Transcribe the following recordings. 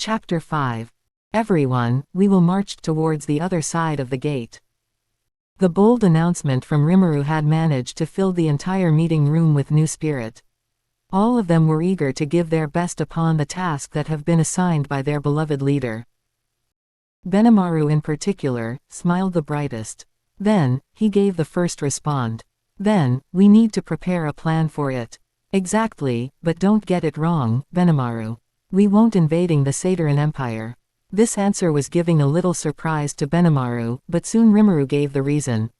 Chapter 5. Everyone, we will march towards the other side of the gate. The bold announcement from Rimuru had managed to fill the entire meeting room with new spirit. All of them were eager to give their best upon the task that have been assigned by their beloved leader. Benimaru in particular, smiled the brightest. Then, he gave the first respond. Then, we need to prepare a plan for it. Exactly, but don't get it wrong, Benimaru. We won't invading the Sadaran Empire. This answer was giving a little surprise to Benimaru, but soon Rimuru gave the reason.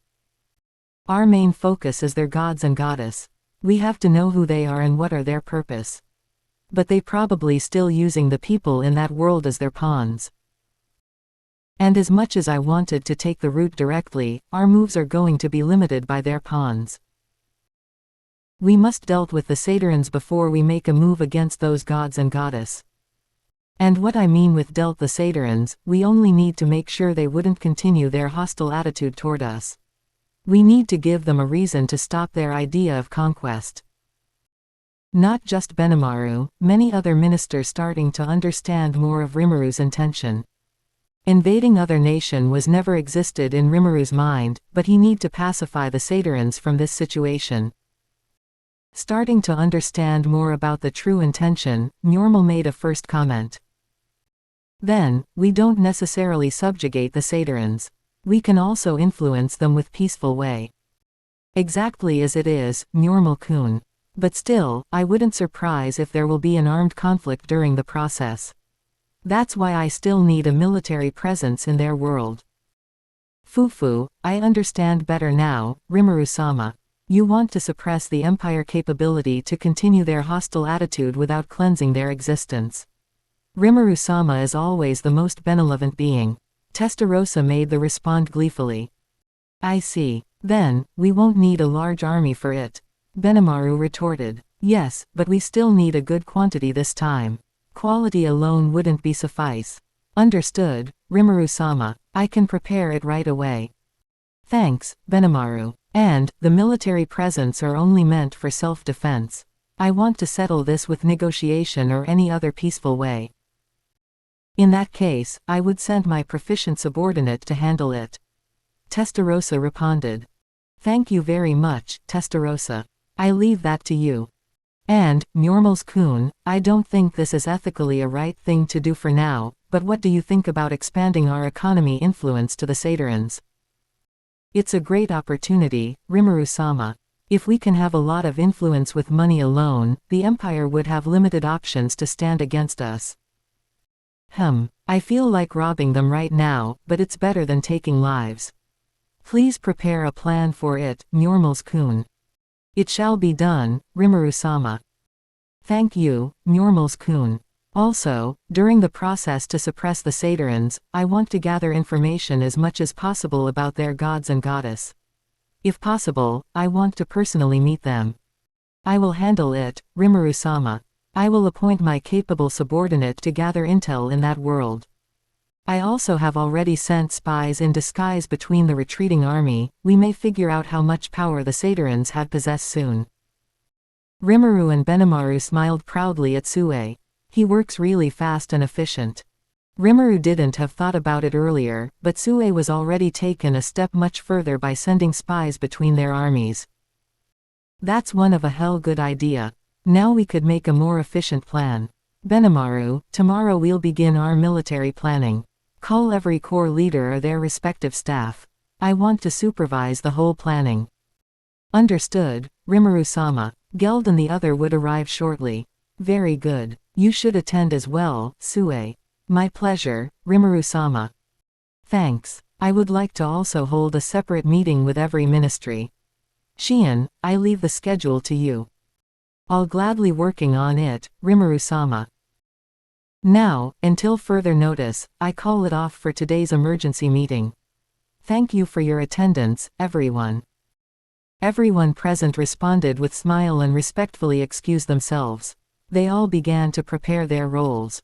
Our main focus is their gods and goddess. We have to know who they are and what are their purpose. But they probably still using the people in that world as their pawns. And as much as I wanted to take the route directly, our moves are going to be limited by their pawns. We must dealt with the Sadarans before we make a move against those gods and goddess. And what I mean with dealt the Sadarans, we only need to make sure they wouldn't continue their hostile attitude toward us. We need to give them a reason to stop their idea of conquest. Not just Benimaru, many other ministers starting to understand more of Rimuru's intention. Invading other nation was never existed in Rimuru's mind, but he need to pacify the Sadarans from this situation. Starting to understand more about the true intention, Murmel made a first comment. Then, we don't necessarily subjugate the Sadarans. We can also influence them with peaceful way. Exactly as it is, Murmel-kun. But still, I wouldn't surprise if there will be an armed conflict during the process. That's why I still need a military presence in their world. Fufu, I understand better now, Rimuru-sama. You want to suppress the Empire capability to continue their hostile attitude without cleansing their existence. Rimuru-sama is always the most benevolent being. Testarossa made the respond gleefully. I see. Then, we won't need a large army for it. Benimaru retorted. Yes, but we still need a good quantity this time. Quality alone wouldn't be suffice. Understood, Rimuru-sama. I can prepare it right away. Thanks, Benimaru. And, the military presence are only meant for self-defense. I want to settle this with negotiation or any other peaceful way. In that case, I would send my proficient subordinate to handle it. Testarossa responded. Thank you very much, Testarossa. I leave that to you. And, Murmels-kun, I don't think this is ethically a right thing to do for now, but what do you think about expanding our economy influence to the Sadarans? It's a great opportunity, Rimuru-sama. If we can have a lot of influence with money alone, the Empire would have limited options to stand against us. I feel like robbing them right now, but it's better than taking lives. Please prepare a plan for it, Murmels-kun. It shall be done, Rimuru-sama. Thank you, Murmels-kun. Also, during the process to suppress the Sadarans, I want to gather information as much as possible about their gods and goddess. If possible, I want to personally meet them. I will handle it, Rimuru-sama. I will appoint my capable subordinate to gather intel in that world. I also have already sent spies in disguise between the retreating army. We may figure out how much power the Sadarans have possessed soon. Rimuru and Benimaru smiled proudly at Sue. He works really fast and efficient. Rimuru didn't have thought about it earlier, but Sue was already taken a step much further by sending spies between their armies. That's one of a hell good idea. Now we could make a more efficient plan. Benimaru, tomorrow we'll begin our military planning. Call every corps leader or their respective staff. I want to supervise the whole planning. Understood, Rimuru-sama. Geld and the other would arrive shortly. Very good. You should attend as well, Sue. My pleasure, Rimuru-sama. Thanks. I would like to also hold a separate meeting with every ministry. Shion, I leave the schedule to you. I'll gladly working on it, Rimuru-sama. Now, until further notice, I call it off for today's emergency meeting. Thank you for your attendance, everyone. Everyone present responded with smile and respectfully excused themselves. They all began to prepare their roles.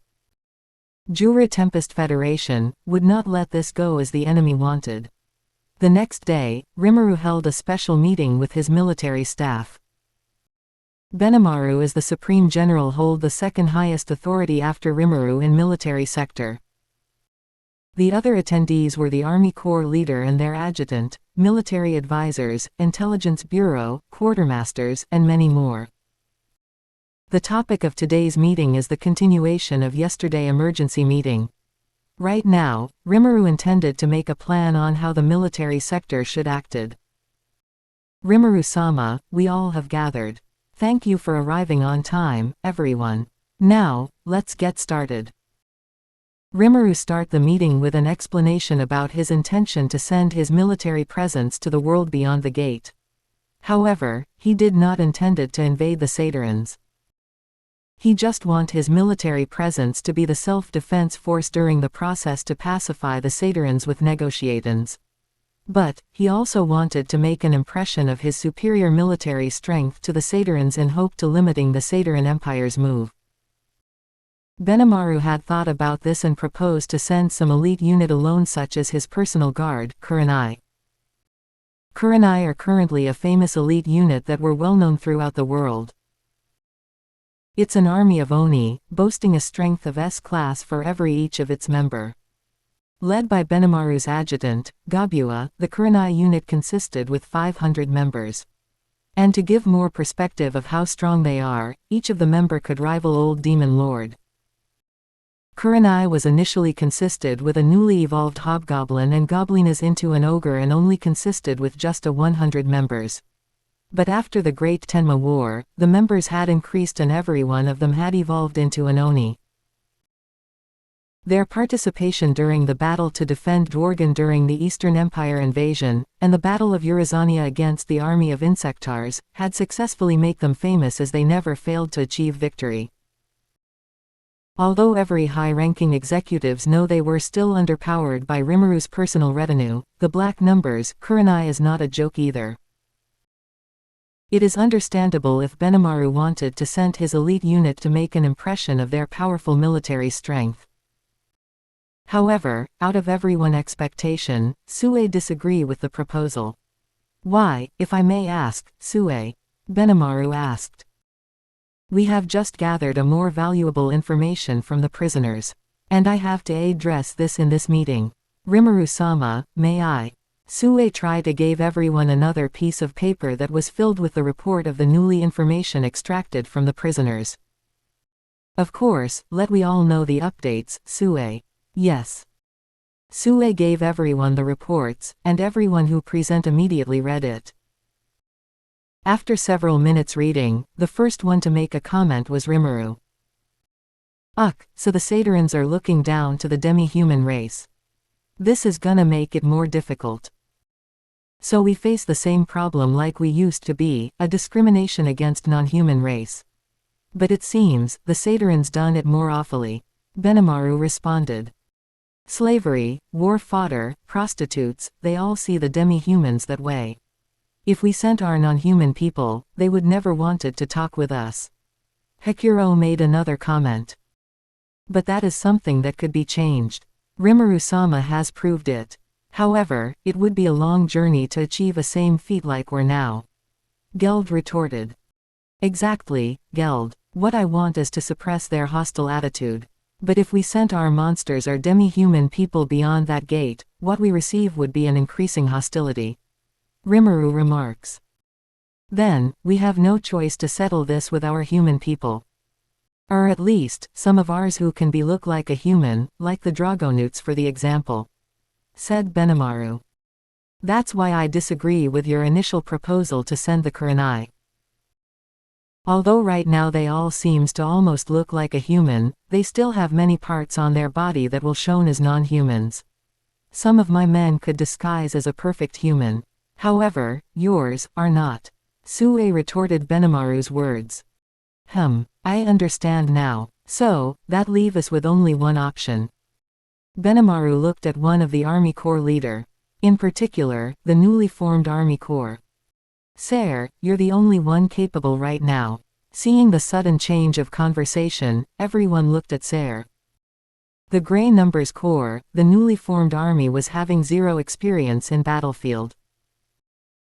Jura Tempest Federation would not let this go as the enemy wanted. The next day, Rimuru held a special meeting with his military staff. Benimaru as the Supreme General hold the second highest authority after Rimuru in military sector. The other attendees were the Army Corps leader and their adjutant, military advisors, intelligence bureau, quartermasters, and many more. The topic of today's meeting is the continuation of yesterday's emergency meeting. Right now, Rimuru intended to make a plan on how the military sector should acted. Rimuru-sama, we all have gathered. Thank you for arriving on time, everyone. Now, let's get started. Rimuru start the meeting with an explanation about his intention to send his military presence to the world beyond the gate. However, he did not intended to invade the Saturans. He just want his military presence to be the self-defense force during the process to pacify the Saturans with negotiations. But, he also wanted to make an impression of his superior military strength to the Saturans in hope to limiting the Sataran Empire's move. Benimaru had thought about this and proposed to send some elite unit alone such as his personal guard, Kurenai. Kurenai are currently a famous elite unit that were well known throughout the world. It's an army of Oni, boasting a strength of S-class for every each of its member. Led by Benimaru's adjutant, Gabua, the Kurenai unit consisted with 500 members. And to give more perspective of how strong they are, each of the member could rival Old Demon Lord. Kurenai was initially consisted with a newly evolved hobgoblin and goblinas into an ogre and only consisted with just 100 members. But after the Great Tenma War, the members had increased and every one of them had evolved into an Oni. Their participation during the battle to defend Dworgen during the Eastern Empire invasion, and the Battle of Urizania against the army of Insectars, had successfully made them famous as they never failed to achieve victory. Although every high-ranking executives know they were still underpowered by Rimuru's personal retinue, the black numbers, Kurenai is not a joke either. It is understandable if Benimaru wanted to send his elite unit to make an impression of their powerful military strength. However, out of everyone's expectation, Sue disagree with the proposal. Why, if I may ask, Sue? Benimaru asked. We have just gathered a more valuable information from the prisoners. And I have to address this in this meeting. Rimuru-sama, may I? Sue tried to give everyone another piece of paper that was filled with the report of the newly information extracted from the prisoners. Of course, let we all know the updates, Sue. Yes. Sue gave everyone the reports, and everyone who present immediately read it. After several minutes reading, the first one to make a comment was Rimuru. So the Satarans are looking down to the demi-human race. This is gonna make it more difficult. So we face the same problem like we used to be, a discrimination against non-human race. But it seems, the Satarans done it more awfully. Benimaru responded. Slavery, war fodder, prostitutes, they all see the demi-humans that way. If we sent our non-human people, they would never wanted to talk with us. Hekuro made another comment. But that is something that could be changed. Rimuru-sama has proved it. However, it would be a long journey to achieve a same feat like we're now. Geld retorted. Exactly, Geld. What I want is to suppress their hostile attitude. But if we sent our monsters or demi-human people beyond that gate, what we receive would be an increasing hostility. Rimuru remarks. Then, we have no choice to settle this with our human people. Or at least, some of ours who can look like a human, like the Dragonutes for the example. Said Benimaru. That's why I disagree with your initial proposal to send the Kurenai. Although right now they all seems to almost look like a human, they still have many parts on their body that will shown as non-humans. Some of my men could disguise as a perfect human. However, yours are not. Sue retorted Benimaru's words. I understand now. So, that leave us with only one option. Benimaru looked at one of the Army Corps leader. In particular, the newly formed Army Corps. Sir, you're the only one capable right now. Seeing the sudden change of conversation, everyone looked at Sir. The Grey Numbers Corps, the newly formed army, was having zero experience in battlefield.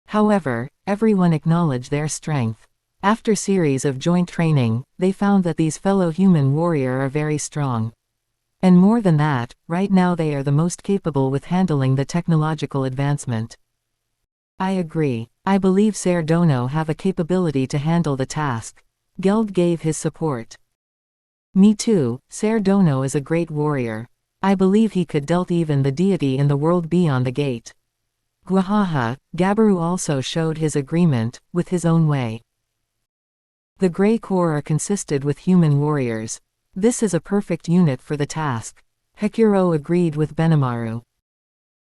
However, everyone acknowledged their strength. After series of joint training, they found that these fellow human warrior are very strong. And more than that, right now they are the most capable with handling the technological advancement. I agree. I believe Ser Dono have a capability to handle the task. Geld gave his support. Me too, Ser Dono is a great warrior. I believe he could dealt even the deity in the world beyond the gate. Gwahaha, Gabaru also showed his agreement, with his own way. The Grey Corps are consisted with human warriors. This is a perfect unit for the task. Hekuro agreed with Benimaru.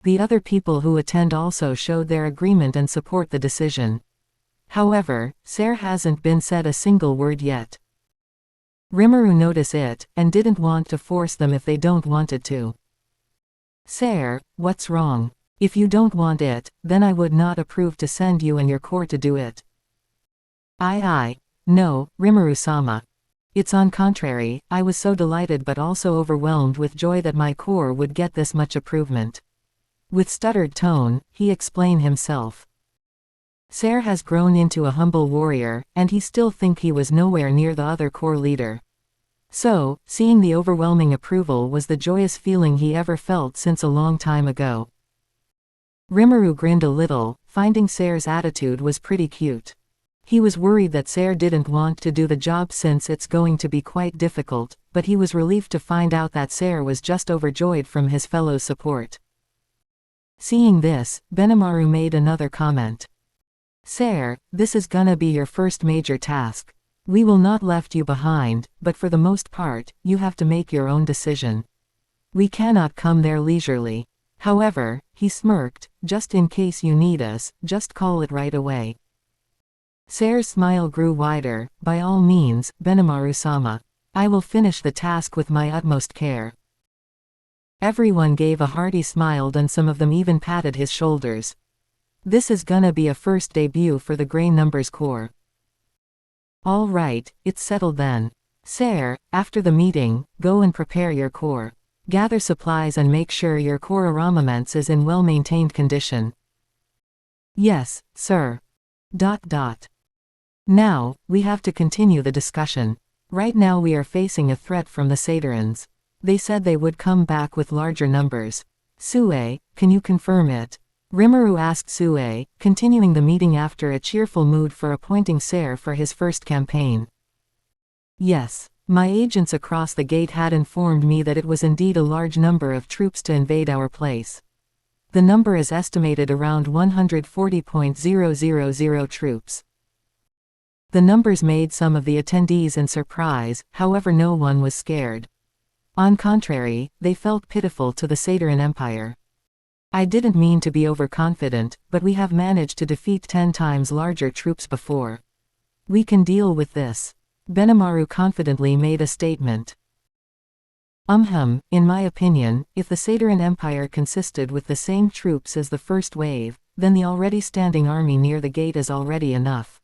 The other people who attend also showed their agreement and support the decision. However, Ser hasn't been said a single word yet. Rimuru noticed it, and didn't want to force them if they don't wanted to. Ser, what's wrong? If you don't want it, then I would not approve to send you and your corps to do it. No, Rimuru-sama. It's on contrary, I was so delighted but also overwhelmed with joy that my corps would get this much improvement. With stuttered tone, he explained himself. Ser has grown into a humble warrior, and he still think he was nowhere near the other corps leader. So, seeing the overwhelming approval was the joyous feeling he ever felt since a long time ago. Rimuru grinned a little, finding Ser's attitude was pretty cute. He was worried that Ser didn't want to do the job since it's going to be quite difficult, but he was relieved to find out that Ser was just overjoyed from his fellow's support. Seeing this, Benimaru made another comment. Ser, this is gonna be your first major task. We will not left you behind, but for the most part, you have to make your own decision. We cannot come there leisurely. However, he smirked, just in case you need us, just call it right away. Ser's smile grew wider. By all means, Benimaru-sama. I will finish the task with my utmost care. Everyone gave a hearty smile and some of them even patted his shoulders. This is gonna be a first debut for the Grey Numbers Corps. All right, it's settled then. Ser, after the meeting, go and prepare your corps. Gather supplies and make sure your corps armaments is in well-maintained condition. Yes, sir. Now, we have to continue the discussion. Right now we are facing a threat from the Saturans. They said they would come back with larger numbers. Sue, can you confirm it? Rimuru asked Sue, continuing the meeting after a cheerful mood for appointing Ser for his first campaign. Yes. My agents across the gate had informed me that it was indeed a large number of troops to invade our place. The number is estimated around 140,000 troops. The numbers made some of the attendees in surprise, however no one was scared. On contrary, they felt pitiful to the Sadaran Empire. I didn't mean to be overconfident, but we have managed to defeat 10 times larger troops before. We can deal with this. Benimaru confidently made a statement. In my opinion, if the Sadaran Empire consisted with the same troops as the first wave, then the already standing army near the gate is already enough.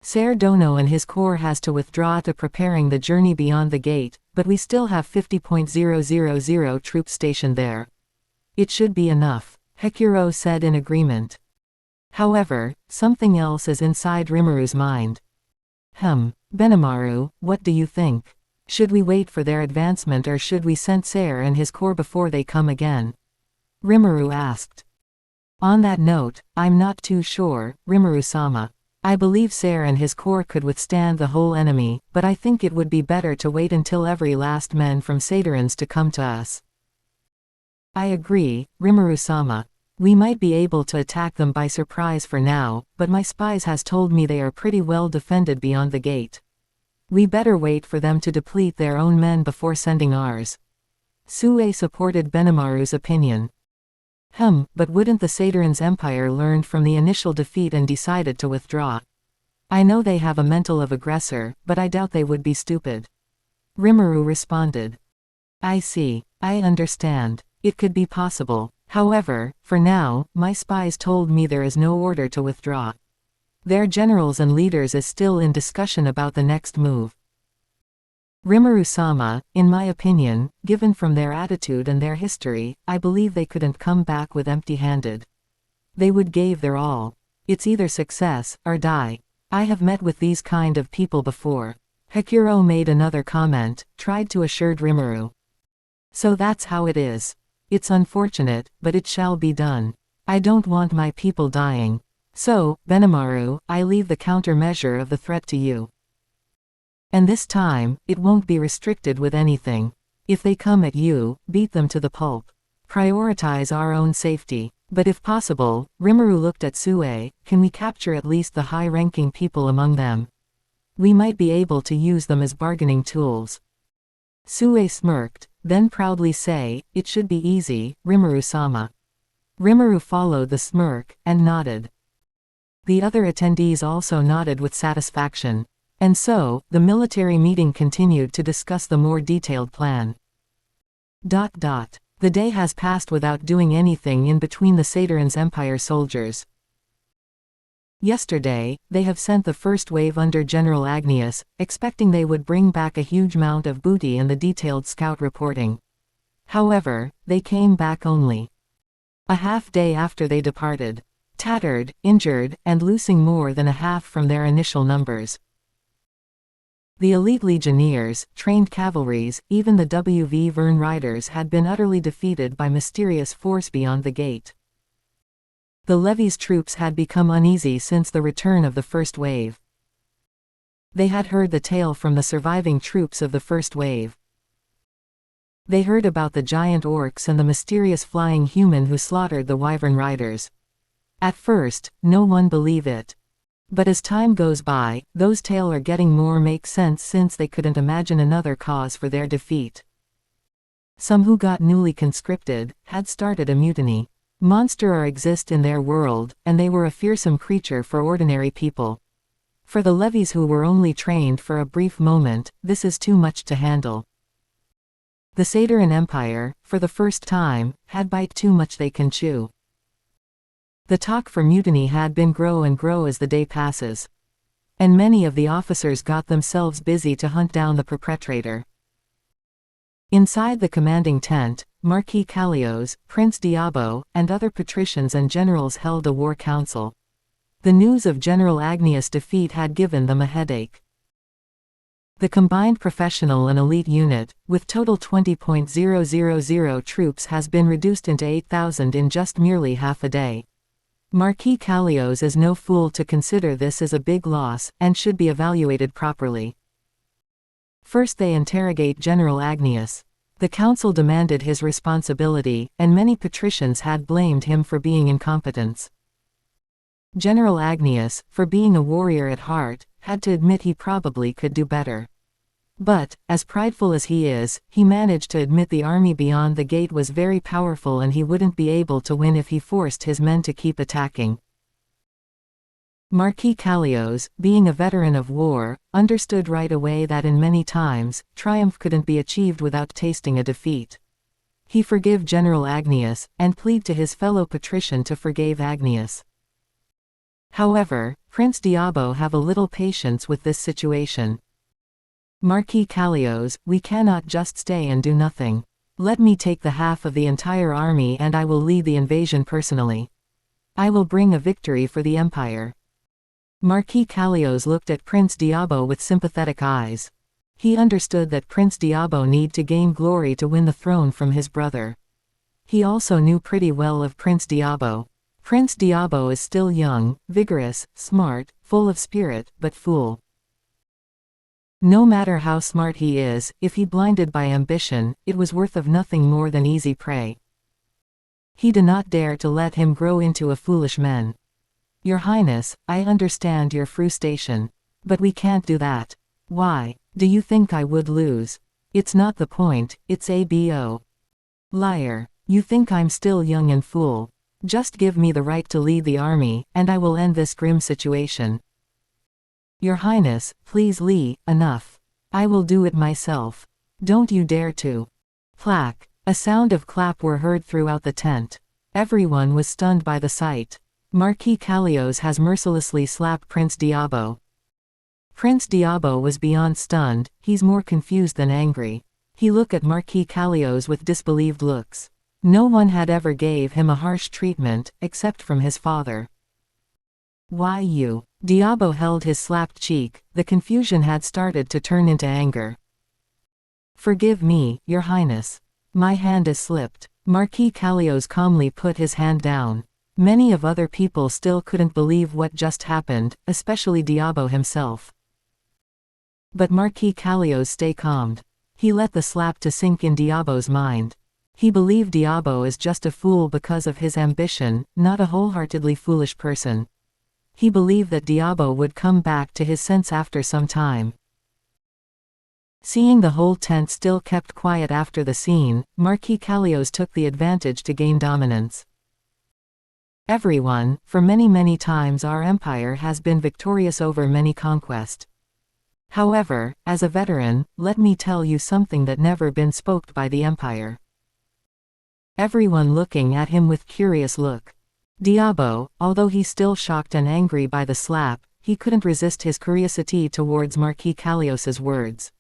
Ser Dono and his corps has to withdraw to preparing the journey beyond the gate, but we still have 50,000 troops stationed there. It should be enough, Hekuro said in agreement. However, something else is inside Rimuru's mind. Benimaru, what do you think? Should we wait for their advancement or should we send Ser and his corps before they come again? Rimuru asked. On that note, I'm not too sure, Rimuru-sama. I believe Ser and his corps could withstand the whole enemy, but I think it would be better to wait until every last man from Sadarans to come to us. I agree, Rimuru-sama. We might be able to attack them by surprise for now, but my spies has told me they are pretty well defended beyond the gate. We better wait for them to deplete their own men before sending ours. Sue supported Benimaru's opinion. But wouldn't the Sadarans Empire learned from the initial defeat and decided to withdraw? I know they have a mental of aggressor, but I doubt they would be stupid. Rimuru responded. I see. I understand. It could be possible. However, for now, my spies told me there is no order to withdraw. Their generals and leaders is still in discussion about the next move. Rimuru-sama, in my opinion, given from their attitude and their history, I believe they couldn't come back with empty-handed. They would give their all. It's either success, or die. I have met with these kind of people before. Hikuro made another comment, tried to assure Rimuru. So that's how it is. It's unfortunate, but it shall be done. I don't want my people dying. So, Benimaru, I leave the countermeasure of the threat to you. And this time, it won't be restricted with anything. If they come at you, beat them to the pulp. Prioritize our own safety. But if possible, Rimuru looked at Sue, can we capture at least the high-ranking people among them? We might be able to use them as bargaining tools. Sue smirked, then proudly say, it should be easy, Rimuru-sama. Rimuru followed the smirk, and nodded. The other attendees also nodded with satisfaction. And so, the military meeting continued to discuss the more detailed plan. The day has passed without doing anything in between the Saturn's Empire soldiers. Yesterday, they have sent the first wave under General Agnias, expecting they would bring back a huge amount of booty and the detailed scout reporting. However, they came back only a half day after they departed, tattered, injured, and losing more than a half from their initial numbers. The elite legionnaires, trained cavalries, even the W.V. Verne riders had been utterly defeated by mysterious force beyond the gate. The levy's troops had become uneasy since the return of the first wave. They had heard the tale from the surviving troops of the first wave. They heard about the giant orcs and the mysterious flying human who slaughtered the wyvern riders. At first, no one believed it. But as time goes by, those tales are getting more make sense since they couldn't imagine another cause for their defeat. Some who got newly conscripted, had started a mutiny. Monsters exist in their world, and they were a fearsome creature for ordinary people. For the levies who were only trained for a brief moment, this is too much to handle. The Saturn Empire, for the first time, had bite too much they can chew. The talk for mutiny had been grow and grow as the day passes. And many of the officers got themselves busy to hunt down the perpetrator. Inside the commanding tent, Marquis Callios, Prince Diabo, and other patricians and generals held a war council. The news of General Agnias' defeat had given them a headache. The combined professional and elite unit, with total 20,000 troops, has been reduced into 8,000 in just merely half a day. Marquis Callios is no fool to consider this as a big loss, and should be evaluated properly. First they interrogate General Agnias. The council demanded his responsibility, and many patricians had blamed him for being incompetent. General Agnias, for being a warrior at heart, had to admit he probably could do better. But, as prideful as he is, he managed to admit the army beyond the gate was very powerful and he wouldn't be able to win if he forced his men to keep attacking. Marquis Callios, being a veteran of war, understood right away that in many times, triumph couldn't be achieved without tasting a defeat. He forgave General Agnias, and plead to his fellow patrician to forgive Agnias. However, Prince Diabo have a little patience with this situation. Marquis Callios, we cannot just stay and do nothing. Let me take the half of the entire army and I will lead the invasion personally. I will bring a victory for the empire. Marquis Callios looked at Prince Diabo with sympathetic eyes. He understood that Prince Diabo need to gain glory to win the throne from his brother. He also knew pretty well of Prince Diabo. Prince Diabo is still young, vigorous, smart, full of spirit, but fool. No matter how smart he is, if he blinded by ambition, it was worth of nothing more than easy prey. He did not dare to let him grow into a foolish man. Your Highness, I understand your frustration. But we can't do that. Why? Do you think I would lose? It's not the point, it's abo. Liar. You think I'm still young and fool. Just give me the right to lead the army, and I will end this grim situation. Your Highness, please enough. I will do it myself. Don't you dare to. Clack. A sound of clap were heard throughout the tent. Everyone was stunned by the sight. Marquis Callios has mercilessly slapped Prince Diabo. Prince Diabo was beyond stunned, he's more confused than angry. He looked at Marquis Callios with disbelieved looks. No one had ever gave him a harsh treatment, except from his father. Why you? Diabo held his slapped cheek, the confusion had started to turn into anger. Forgive me, Your Highness. My hand is slipped. Marquis Callios calmly put his hand down. Many of other people still couldn't believe what just happened, especially Diabo himself. But Marquis Callios stayed calmed. He let the slap to sink in Diabo's mind. He believed Diabo is just a fool because of his ambition, not a wholeheartedly foolish person. He believed that Diabo would come back to his sense after some time. Seeing the whole tent still kept quiet after the scene, Marquis Callios took the advantage to gain dominance. Everyone, for many times our empire has been victorious over many conquests. However, as a veteran, let me tell you something that never been spoke by the empire. Everyone looking at him with curious look. Diabo, although he still shocked and angry by the slap, he couldn't resist his curiosity towards Marquis Callios's words.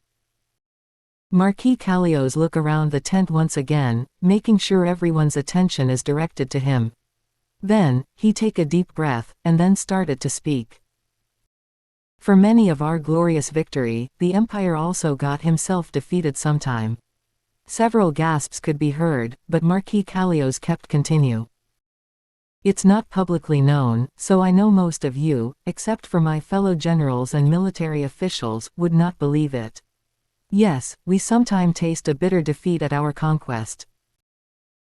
Marquis Callios look around the tent once again, making sure everyone's attention is directed to him. Then, he take a deep breath, and then started to speak. For many of our glorious victory, the Empire also got himself defeated sometime. Several gasps could be heard, but Marquis Callios kept continue. It's not publicly known, so I know most of you, except for my fellow generals and military officials, would not believe it. Yes, we sometime taste a bitter defeat at our conquest.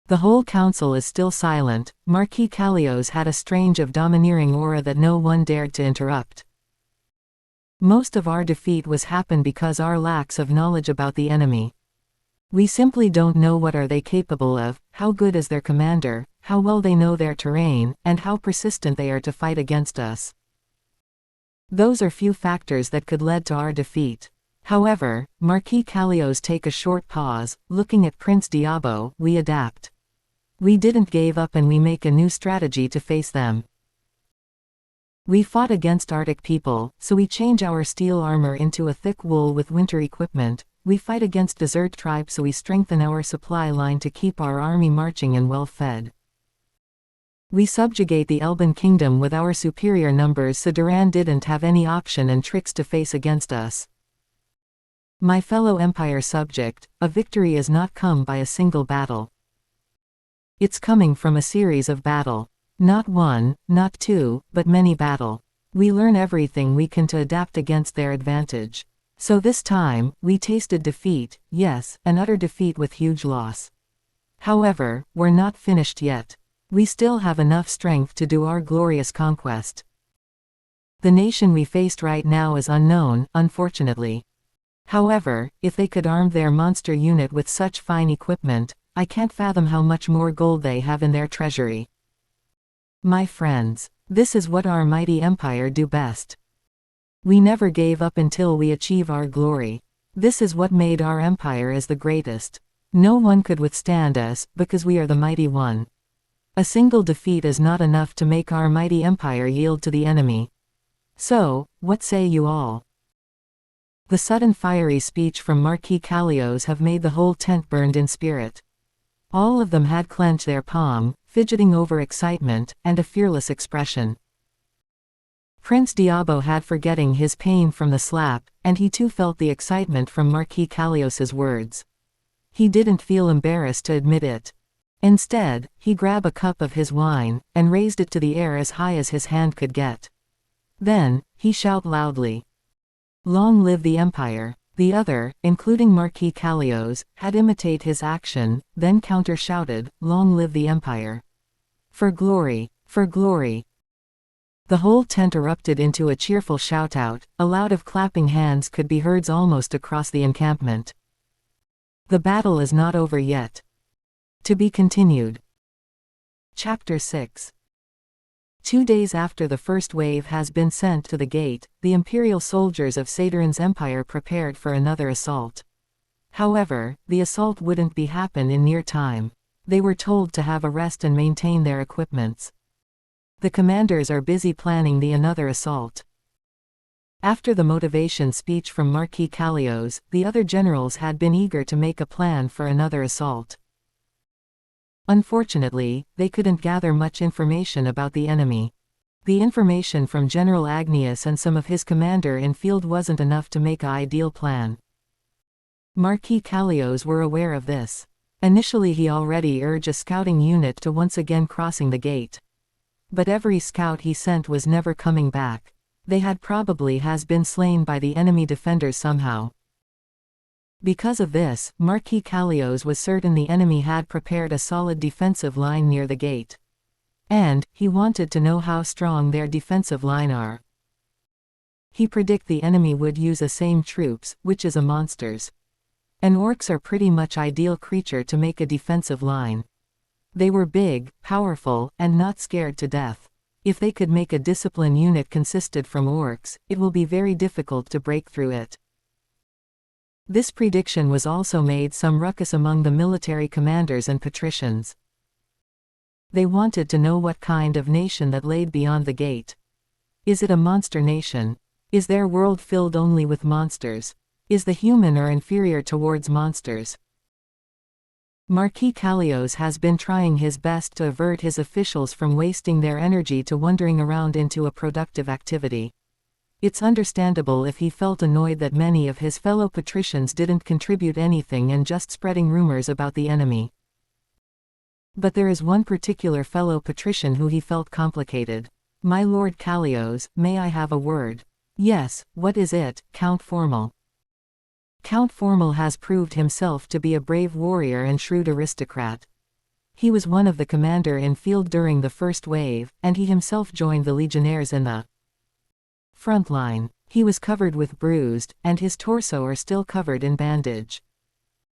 The whole council is still silent. Marquis Callios had a strange of domineering aura that no one dared to interrupt. Most of our defeat was happen because our lacks of knowledge about the enemy. We simply don't know what are they capable of, how good is their commander, how well they know their terrain, and how persistent they are to fight against us. Those are few factors that could lead to our defeat. However, Marquis Callios take a short pause, looking at Prince Diabo, we adapt. We didn't give up and we make a new strategy to face them. We fought against Arctic people, so we change our steel armor into a thick wool with winter equipment. We fight against desert tribes, so we strengthen our supply line to keep our army marching and well fed. We subjugate the Elban kingdom with our superior numbers, so Duran didn't have any option and tricks to face against us. My fellow empire subject, a victory is not come by a single battle. It's coming from a series of battle. Not one, not two, but many battle. We learn everything we can to adapt against their advantage. So this time, we tasted defeat, yes, an utter defeat with huge loss. However, we're not finished yet. We still have enough strength to do our glorious conquest. The nation we faced right now is unknown, unfortunately. However, if they could arm their monster unit with such fine equipment, I can't fathom how much more gold they have in their treasury. My friends, this is what our mighty empire do best. We never gave up until we achieve our glory. This is what made our empire as the greatest. No one could withstand us, because we are the mighty one. A single defeat is not enough to make our mighty empire yield to the enemy. So, what say you all? The sudden fiery speech from Marquis Callios have made the whole tent burned in spirit. All of them had clenched their palm, fidgeting over excitement, and a fearless expression. Prince Diabo had forgetting his pain from the slap, and he too felt the excitement from Marquis Callios's words. He didn't feel embarrassed to admit it. Instead, he grabbed a cup of his wine, and raised it to the air as high as his hand could get. Then, he shouted loudly, "Long live the Empire!" The other, including Marquis Callios, had imitated his action, then counter-shouted, "Long live the Empire! For glory! For glory!" The whole tent erupted into a cheerful shout-out. A loud of clapping hands could be heard almost across the encampment. The battle is not over yet. To be continued. Chapter 6. 2 days after the first wave has been sent to the gate, the imperial soldiers of Saturn's empire prepared for another assault. However, the assault wouldn't be happen in near time. They were told to have a rest and maintain their equipments. The commanders are busy planning the another assault. After the motivation speech from Marquis Callios, the other generals had been eager to make a plan for another assault. Unfortunately, they couldn't gather much information about the enemy. The information from General Agnias and some of his commander-in-field wasn't enough to make an ideal plan. Marquis Callios were aware of this. Initially he already urged a scouting unit to once again crossing the gate. But every scout he sent was never coming back. They had probably been slain by the enemy defenders somehow. Because of this, Marquis Callios was certain the enemy had prepared a solid defensive line near the gate. And, he wanted to know how strong their defensive line are. He predicted the enemy would use the same troops, which is a monsters. And orcs are pretty much ideal creature to make a defensive line. They were big, powerful, and not scared to death. If they could make a discipline unit consisted from orcs, it will be very difficult to break through it. This prediction was also made some ruckus among the military commanders and patricians. They wanted to know what kind of nation that laid beyond the gate. Is it a monster nation? Is their world filled only with monsters? Is the human or inferior towards monsters? Marquis Callios has been trying his best to avert his officials from wasting their energy to wandering around into a productive activity. It's understandable if he felt annoyed that many of his fellow patricians didn't contribute anything and just spreading rumors about the enemy. But there is one particular fellow patrician who he felt complicated. My Lord Callios, may I have a word? Yes, what is it, Count Formal? Count Formal has proved himself to be a brave warrior and shrewd aristocrat. He was one of the commander-in-field during the first wave, and he himself joined the legionnaires in the front line. He was covered with bruised, and his torso are still covered in bandage.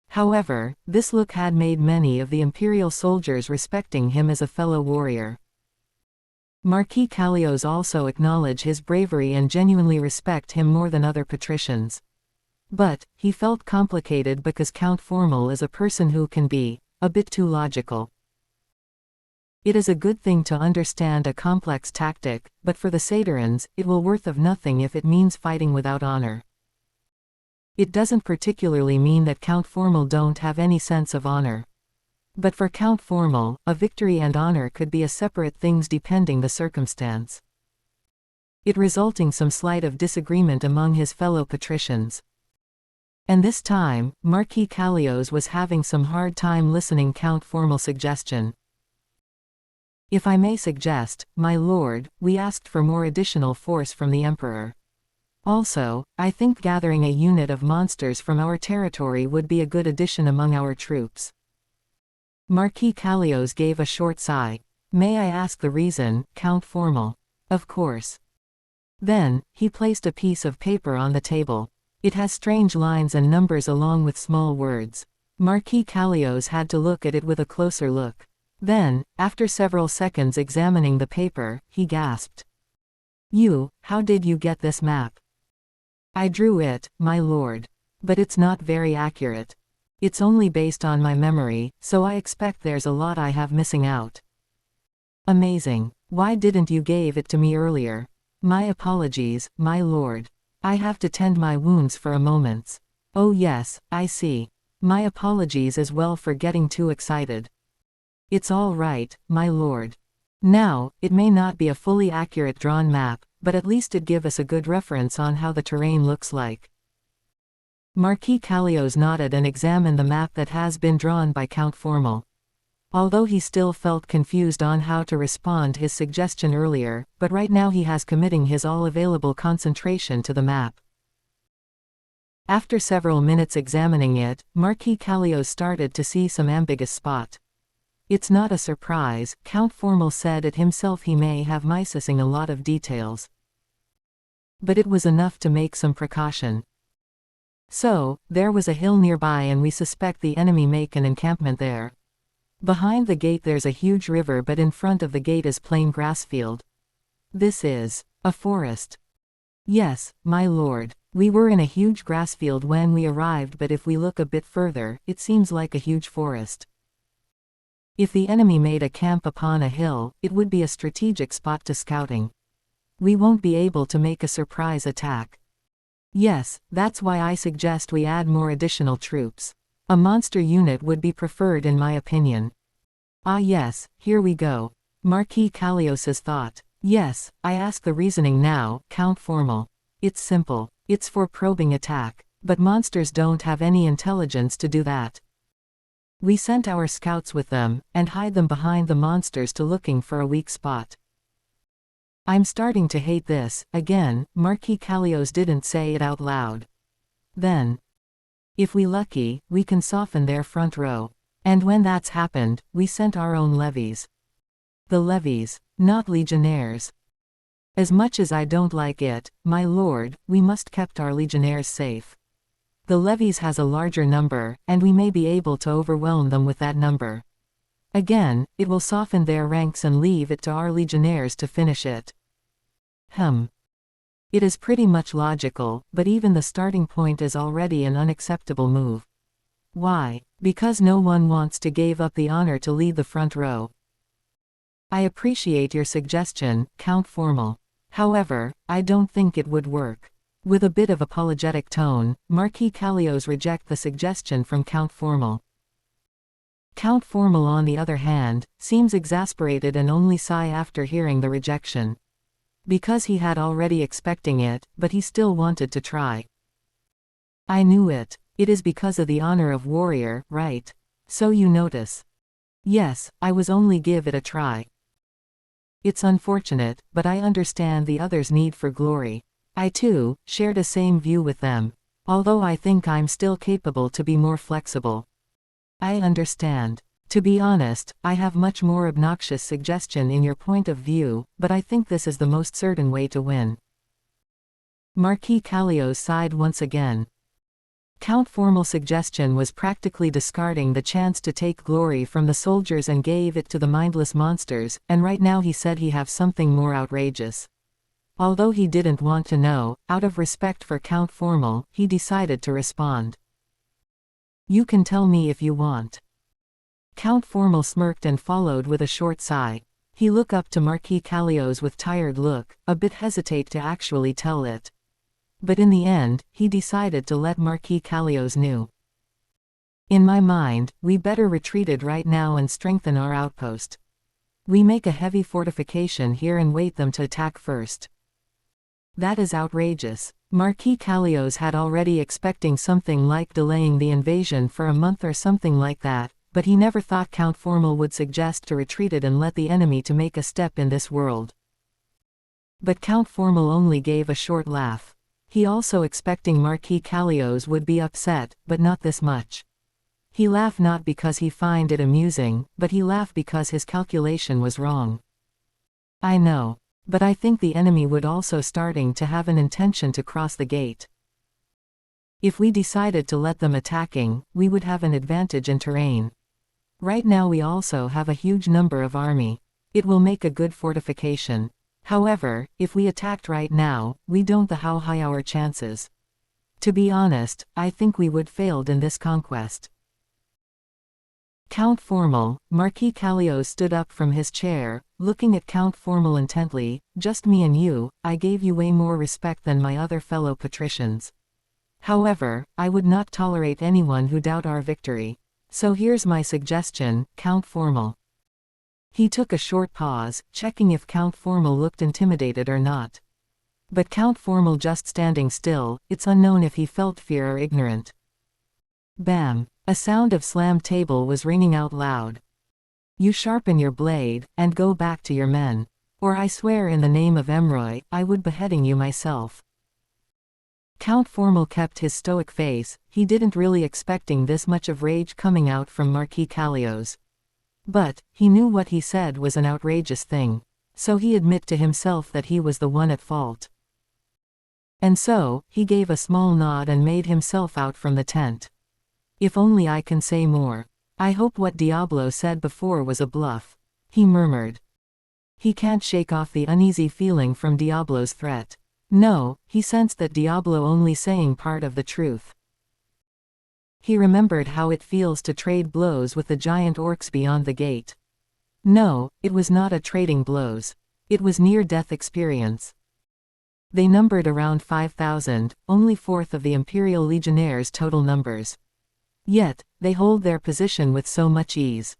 However, this look had made many of the imperial soldiers respecting him as a fellow warrior. Marquis Callios also acknowledged his bravery and genuinely respect him more than other patricians. But, he felt complicated because Count Formal is a person who can be a bit too logical. It is a good thing to understand a complex tactic, but for the Saturans, it will worth of nothing if it means fighting without honor. It doesn't particularly mean that Count Formal don't have any sense of honor. But for Count Formal, a victory and honor could be a separate things depending the circumstance. It resulting some slight of disagreement among his fellow patricians. And this time, Marquis Callios was having some hard time listening Count Formal's suggestion. If I may suggest, my lord, we asked for more additional force from the Emperor. Also, I think gathering a unit of monsters from our territory would be a good addition among our troops. Marquis Callios gave a short sigh. May I ask the reason, Count Formal? Of course. Then, he placed a piece of paper on the table. It has strange lines and numbers along with small words. Marquis Callios had to look at it with a closer look. Then, after several seconds examining the paper, he gasped. How did you get this map? I drew it, my lord. But it's not very accurate. It's only based on my memory, so I expect there's a lot I have missing out. Amazing. Why didn't you give it to me earlier? My apologies, my lord. I have to tend my wounds for a moment. Oh yes, I see. My apologies as well for getting too excited. It's all right, my lord. Now, it may not be a fully accurate drawn map, but at least it gives us a good reference on how the terrain looks like. Marquis Callios nodded and examined the map that has been drawn by Count Formal. Although he still felt confused on how to respond his suggestion earlier, but right now he has committing his all available concentration to the map. After several minutes examining it, Marquis Callios started to see some ambiguous spot. It's not a surprise, Count Formal said it himself, he may have missing a lot of details. But it was enough to make some precaution. So, there was a hill nearby and we suspect the enemy make an encampment there. Behind the gate there's a huge river, but in front of the gate is plain grass field. This is a forest. Yes, my lord. We were in a huge grass field when we arrived, but if we look a bit further, it seems like a huge forest. If the enemy made a camp upon a hill, it would be a strategic spot to scouting. We won't be able to make a surprise attack. Yes, that's why I suggest we add more additional troops. A monster unit would be preferred in my opinion. Ah yes, here we go. Marquis Callios's thought. Yes, I ask the reasoning now, Count Formal. It's simple. It's for probing attack. But monsters don't have any intelligence to do that. We sent our scouts with them, and hide them behind the monsters to looking for a weak spot. I'm starting to hate this, again, Marquis Callios didn't say it out loud. Then, if we lucky, we can soften their front row. And when that's happened, we sent our own levies. The levies, not legionnaires. As much as I don't like it, my lord, we must kept our legionnaires safe. The levies has a larger number, and we may be able to overwhelm them with that number. Again, it will soften their ranks and leave it to our legionnaires to finish it. It is pretty much logical, but even the starting point is already an unacceptable move. Why? Because no one wants to give up the honor to lead the front row. I appreciate your suggestion, Count Formal. However, I don't think it would work. With a bit of apologetic tone, Marquis Callios reject the suggestion from Count Formal. Count Formal, on the other hand, seems exasperated and only sigh after hearing the rejection. Because he had already expecting it, but he still wanted to try. I knew it. It is because of the honor of warrior, right? So you notice. Yes, I was only give it a try. It's unfortunate, but I understand the others' need for glory. I too, share the same view with them. Although I think I'm still capable to be more flexible. I understand. To be honest, I have much more obnoxious suggestion in your point of view, but I think this is the most certain way to win. Marquis Callios sighed once again. Count Formal's suggestion was practically discarding the chance to take glory from the soldiers and gave it to the mindless monsters, and right now he said he have something more outrageous. Although he didn't want to know, out of respect for Count Formal, he decided to respond. You can tell me if you want. Count Formal smirked and followed with a short sigh. He looked up to Marquis Callios with tired look, a bit hesitate to actually tell it. But in the end, he decided to let Marquis Callios know. In my mind, we better retreated right now and strengthen our outpost. We make a heavy fortification here and wait them to attack first. That is outrageous. Marquis Callios had already expecting something like delaying the invasion for a month or something like that, but he never thought Count Formal would suggest to retreated and let the enemy to make a step in this world. But Count Formal only gave a short laugh. He also expecting Marquis Callios would be upset, but not this much. He laughed not because he find it amusing, but he laughed because his calculation was wrong. I know. But I think the enemy would also starting to have an intention to cross the gate. If we decided to let them attacking, we would have an advantage in terrain. Right now we also have a huge number of army. It will make a good fortification. However, if we attacked right now, we don't know how high our chances. To be honest, I think we would failed in this conquest. Count Formal, Marquis Callios stood up from his chair, looking at Count Formal intently. Just me and you, I gave you way more respect than my other fellow patricians. However, I would not tolerate anyone who doubt our victory. So here's my suggestion, Count Formal. He took a short pause, checking if Count Formal looked intimidated or not. But Count Formal just standing still, it's unknown if he felt fear or ignorant. Bam! A sound of slammed table was ringing out loud. You sharpen your blade, and go back to your men. Or I swear in the name of Emroy, I would beheading you myself. Count Formal kept his stoic face. He didn't really expecting this much of rage coming out from Marquis Callios. But, he knew what he said was an outrageous thing. So he admit to himself that he was the one at fault. And so, he gave a small nod and made himself out from the tent. If only I can say more. I hope what Diablo said before was a bluff. He murmured. He can't shake off the uneasy feeling from Diablo's threat. No, he sensed that Diablo only saying part of the truth. He remembered how it feels to trade blows with the giant orcs beyond the gate. No, it was not a trading blows. It was near-death experience. They numbered around 5,000, only fourth of the Imperial Legionnaires' total numbers. Yet, they hold their position with so much ease.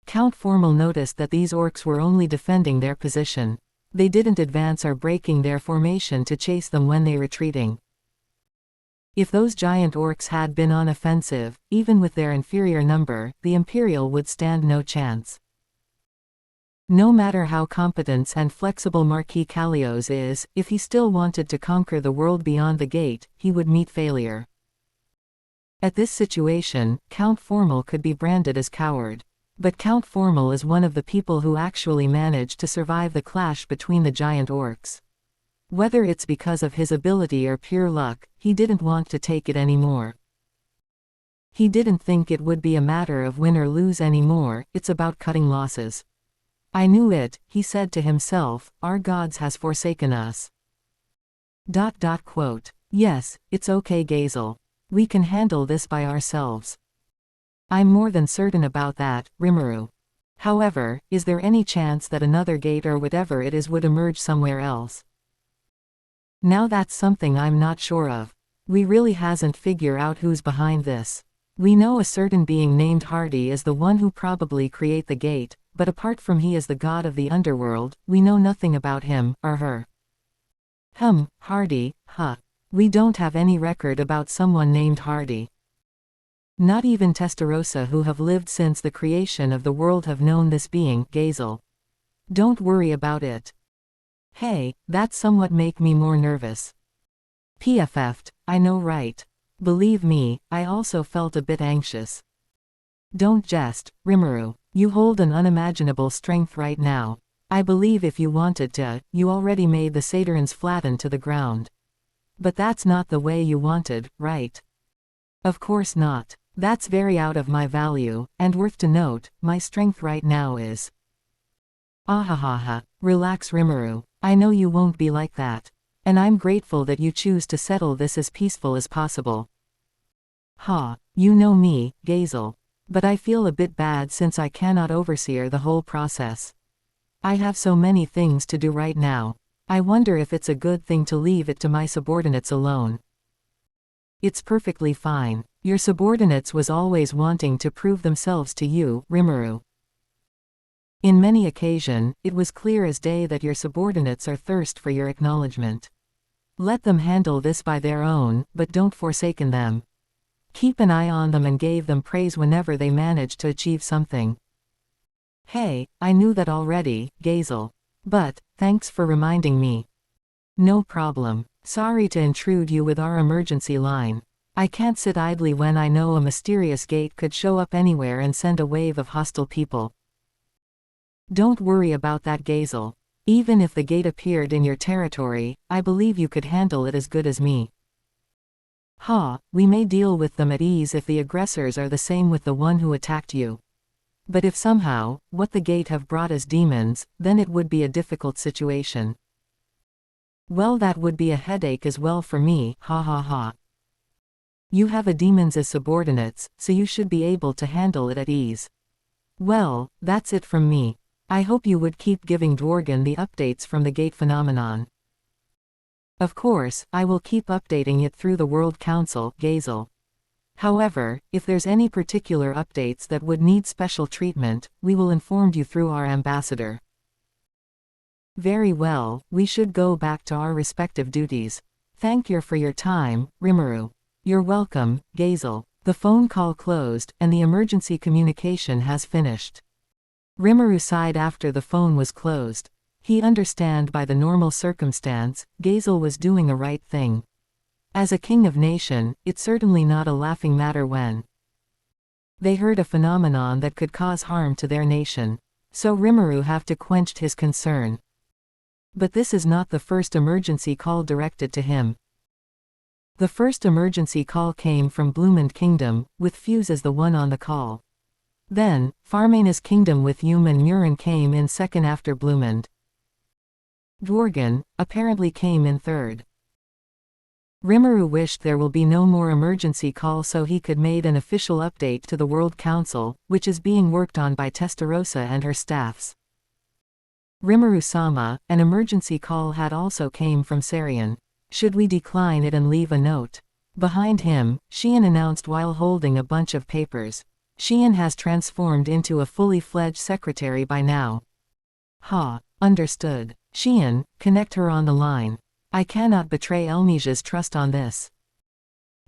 Count Formal noticed that these orcs were only defending their position. They didn't advance or breaking their formation to chase them when they retreating. If those giant orcs had been on offensive, even with their inferior number, the Imperial would stand no chance. No matter how competent and flexible Marquis Kalios is, if he still wanted to conquer the world beyond the gate, he would meet failure. At this situation, Count Formal could be branded as coward. But Count Formal is one of the people who actually managed to survive the clash between the giant orcs. Whether it's because of his ability or pure luck, he didn't want to take it anymore. He didn't think it would be a matter of win or lose anymore, it's about cutting losses. I knew it, he said to himself, our gods has forsaken us. Quote. Yes, it's okay Gazel. We can handle this by ourselves. I'm more than certain about that, Rimuru. However, is there any chance that another gate or whatever it is would emerge somewhere else? Now that's something I'm not sure of. We really hasn't figured out who's behind this. We know a certain being named Hardy is the one who probably create the gate, but apart from he is the god of the underworld, we know nothing about him, or her. Hardy, huh. We don't have any record about someone named Hardy. Not even Testarossa who have lived since the creation of the world have known this being, Gazel. Don't worry about it. Hey, that somewhat make me more nervous. PFF'd, I know right. Believe me, I also felt a bit anxious. Don't jest, Rimuru. You hold an unimaginable strength right now. I believe if you wanted to, you already made the Saturns flatten to the ground. But that's not the way you wanted, right? Of course not. That's very out of my value, and worth to note, my strength right now is. Ahahaha, relax Rimuru. I know you won't be like that. And I'm grateful that you choose to settle this as peaceful as possible. You know me, Gazel. But I feel a bit bad since I cannot oversee the whole process. I have so many things to do right now. I wonder if it's a good thing to leave it to my subordinates alone. It's perfectly fine. Your subordinates was always wanting to prove themselves to you, Rimuru. In many occasions, it was clear as day that your subordinates are thirst for your acknowledgement. Let them handle this by their own, but don't forsaken them. Keep an eye on them and gave them praise whenever they manage to achieve something. Hey, I knew that already, Gazel. But, thanks for reminding me. No problem. Sorry to intrude you with our emergency line. I can't sit idly when I know a mysterious gate could show up anywhere and send a wave of hostile people. Don't worry about that Gazel. Even if the gate appeared in your territory, I believe you could handle it as good as me. We may deal with them at ease if the aggressors are the same with the one who attacked you. But if somehow, what the gate have brought as demons, then it would be a difficult situation. Well, that would be a headache as well for me, You have a demons as subordinates, so you should be able to handle it at ease. Well, that's it from me. I hope you would keep giving Dworgen the updates from the gate phenomenon. Of course, I will keep updating it through the World Council, Gazel. However, if there's any particular updates that would need special treatment, we will inform you through our ambassador. Very well, we should go back to our respective duties. Thank you for your time, Rimuru. You're welcome, Gazel. The phone call closed, and the emergency communication has finished. Rimuru sighed after the phone was closed. He understand by the normal circumstance, Gazel was doing the right thing. As a king of nation, it's certainly not a laughing matter when they heard a phenomenon that could cause harm to their nation. So Rimuru have to quench his concern. But this is not the first emergency call directed to him. The first emergency call came from Bloomend Kingdom, with Fuse as the one on the call. Then, Farmaina's kingdom with Yum and Murin came in second after Bloomend. Dworgen, apparently came in third. Rimuru wished there will be no more emergency call so he could made an official update to the World Council, which is being worked on by Testarossa and her staffs. Rimuru-sama, an emergency call had also came from Sarian. Should we decline it and leave a note? Behind him, Xian announced while holding a bunch of papers. Xian has transformed into a fully fledged secretary by now. Understood. Xian, connect her on the line. I cannot betray Elmesia's trust on this.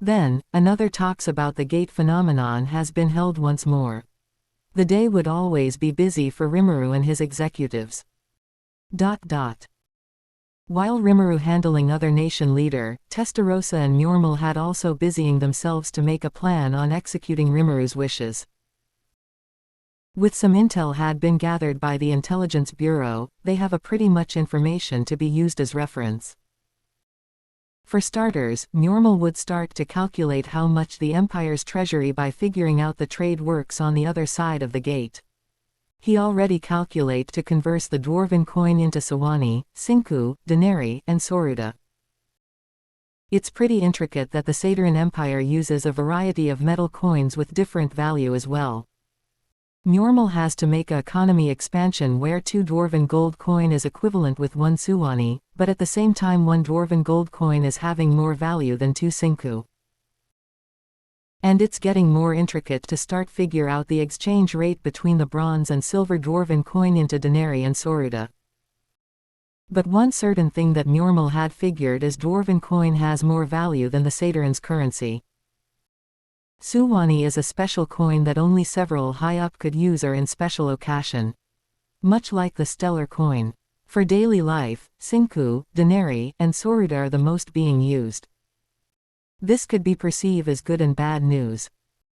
Then, another talks about the gate phenomenon has been held once more. The day would always be busy for Rimuru and his executives. While Rimuru handling other nation leader, Testarossa and Mjormul had also busying themselves to make a plan on executing Rimuru's wishes. With some intel had been gathered by the Intelligence Bureau, they have a pretty much information to be used as reference. For starters, Mjormul would start to calculate how much the Empire's treasury by figuring out the trade works on the other side of the gate. He already calculate to converse the dwarven coin into Sawani, Sinku, Denarii, and Soruda. It's pretty intricate that the Sateran Empire uses a variety of metal coins with different value as well. Mjormul has to make a economy expansion where 2 dwarven gold coin is equivalent with 1 Sawani, but at the same time 1 dwarven gold coin is having more value than 2 Sinku. And it's getting more intricate to start figure out the exchange rate between the bronze and silver dwarven coin into Denarii and Soruda. But one certain thing that Mjormul had figured is dwarven coin has more value than the Sateran's currency. Suwani is a special coin that only several high up could use or in special occasion. Much like the stellar coin. For daily life, Sinku, Denarii, and Soruda are the most being used. This could be perceived as good and bad news.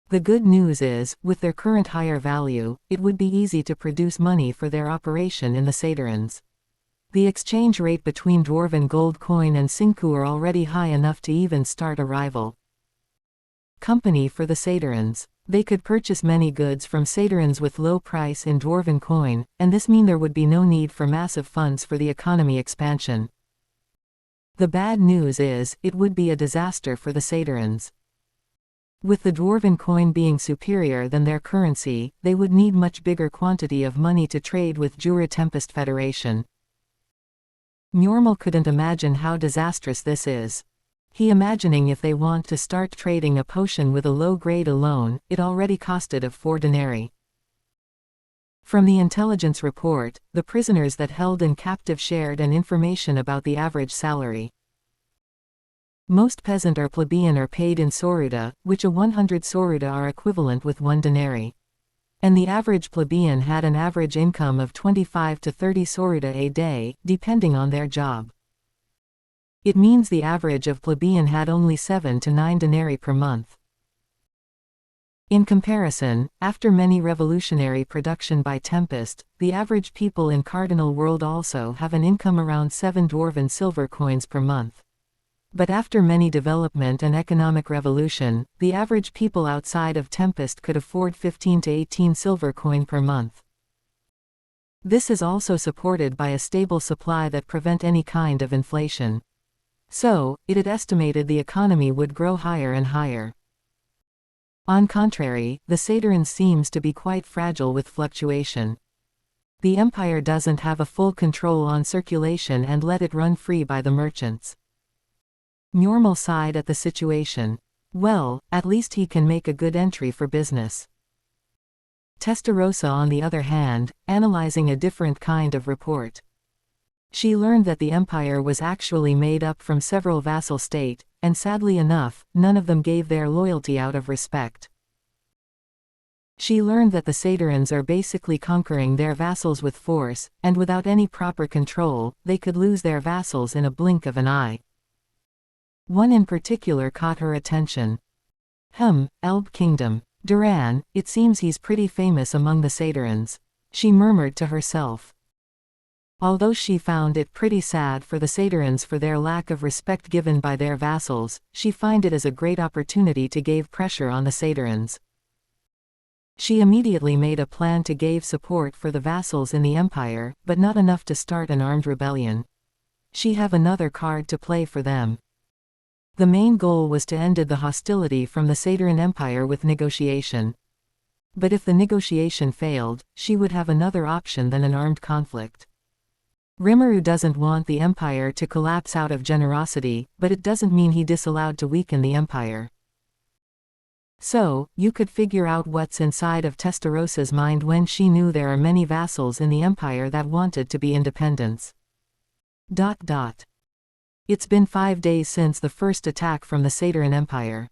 The good news is, with their current higher value, it would be easy to produce money for their operation in the Saterans. The exchange rate between dwarven gold coin and Sinku are already high enough to even start a rival company for the Saterans. They could purchase many goods from Saterans with low price in dwarven coin, and this mean there would be no need for massive funds for the economy expansion. The bad news is, it would be a disaster for the Saterans. With the dwarven coin being superior than their currency, they would need much bigger quantity of money to trade with Jura Tempest Federation. Mjormul couldn't imagine how disastrous this is. He imagining if they want to start trading a potion with a low grade alone, it already costed of 4 denarii. From the intelligence report, the prisoners that held in captive shared an information about the average salary. Most peasant or plebeian are paid in Soruda, which a 100 Soruda are equivalent with 1 denarii. And the average plebeian had an average income of 25 to 30 Soruda a day, depending on their job. It means the average of plebeian had only 7 to 9 denarii per month. In comparison, after many revolutionary production by Tempest, the average people in Cardinal World also have an income around 7 dwarven silver coins per month. But after many development and economic revolution, the average people outside of Tempest could afford 15 to 18 silver coin per month. This is also supported by a stable supply that prevent any kind of inflation. So, it had estimated the economy would grow higher and higher. On contrary, the Saterans seems to be quite fragile with fluctuation. The empire doesn't have a full control on circulation and let it run free by the merchants. Mjormul sighed at the situation. Well, at least he can make a good entry for business. Testarossa on the other hand, analyzing a different kind of report. She learned that the empire was actually made up from several vassal states, and sadly enough, none of them gave their loyalty out of respect. She learned that the Saterans are basically conquering their vassals with force, and without any proper control, they could lose their vassals in a blink of an eye. One in particular caught her attention. Elb Kingdom. Duran, it seems he's pretty famous among the Saterans. She murmured to herself. Although she found it pretty sad for the Saterans for their lack of respect given by their vassals, she find it as a great opportunity to give pressure on the Saterans. She immediately made a plan to give support for the vassals in the empire, but not enough to start an armed rebellion. She have another card to play for them. The main goal was to end the hostility from the Sateran Empire with negotiation. But if the negotiation failed, she would have another option than an armed conflict. Rimuru doesn't want the empire to collapse out of generosity, but it doesn't mean he disallowed to weaken the empire. So, you could figure out what's inside of Testarossa's mind when she knew there are many vassals in the empire that wanted to be independents. It's been 5 days since the first attack from the Satyran Empire.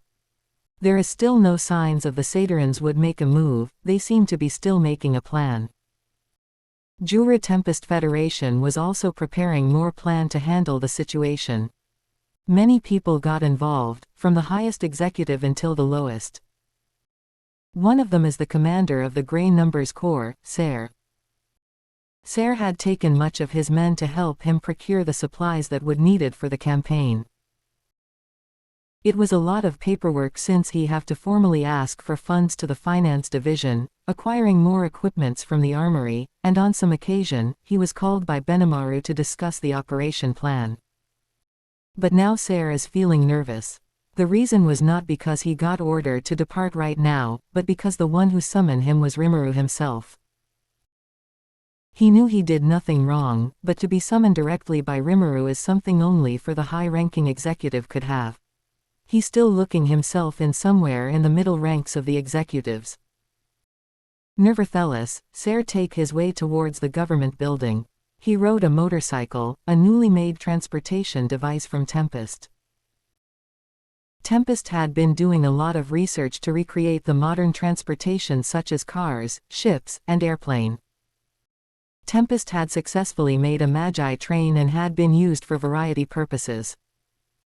There is still no signs of the Satyrans would make a move, they seem to be still making a plan. Jura Tempest Federation was also preparing more plan to handle the situation. Many people got involved, from the highest executive until the lowest. One of them is the commander of the Grey Numbers Corps, Ser. Ser had taken much of his men to help him procure the supplies that would needed for the campaign. It was a lot of paperwork since he have to formally ask for funds to the finance division, acquiring more equipments from the armory, and on some occasion, he was called by Benimaru to discuss the operation plan. But now Ser is feeling nervous. The reason was not because he got ordered to depart right now, but because the one who summoned him was Rimuru himself. He knew he did nothing wrong, but to be summoned directly by Rimuru is something only for the high-ranking executive could have. He's still looking himself in somewhere in the middle ranks of the executives. Nevertheless, Ser take his way towards the government building. He rode a motorcycle, a newly made transportation device from Tempest. Tempest had been doing a lot of research to recreate the modern transportation such as cars, ships, and airplane. Tempest had successfully made a Magi train and had been used for variety purposes.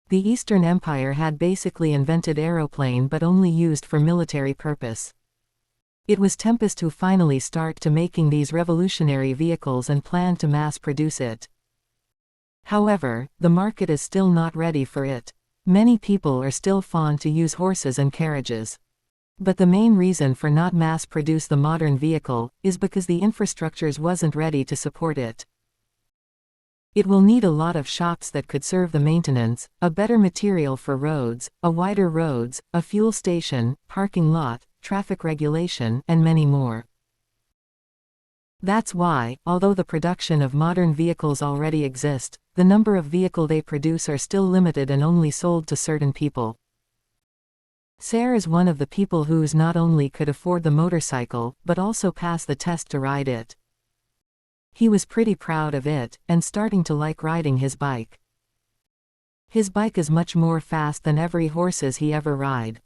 The Eastern Empire had basically invented aeroplane but only used for military purpose. It was Tempest who finally started to making these revolutionary vehicles and planned to mass produce it. However, the market is still not ready for it. Many people are still fond to use horses and carriages. But the main reason for not mass produce the modern vehicle is because the infrastructures wasn't ready to support it. It will need a lot of shops that could serve the maintenance, a better material for roads, a wider roads, a fuel station, parking lot, traffic regulation, and many more. That's why, although the production of modern vehicles already exist, the number of vehicle they produce are still limited and only sold to certain people. Ser is one of the people who's not only could afford the motorcycle, but also pass the test to ride it. He was pretty proud of it, and starting to like riding his bike. His bike is much more fast than every horses he ever ride.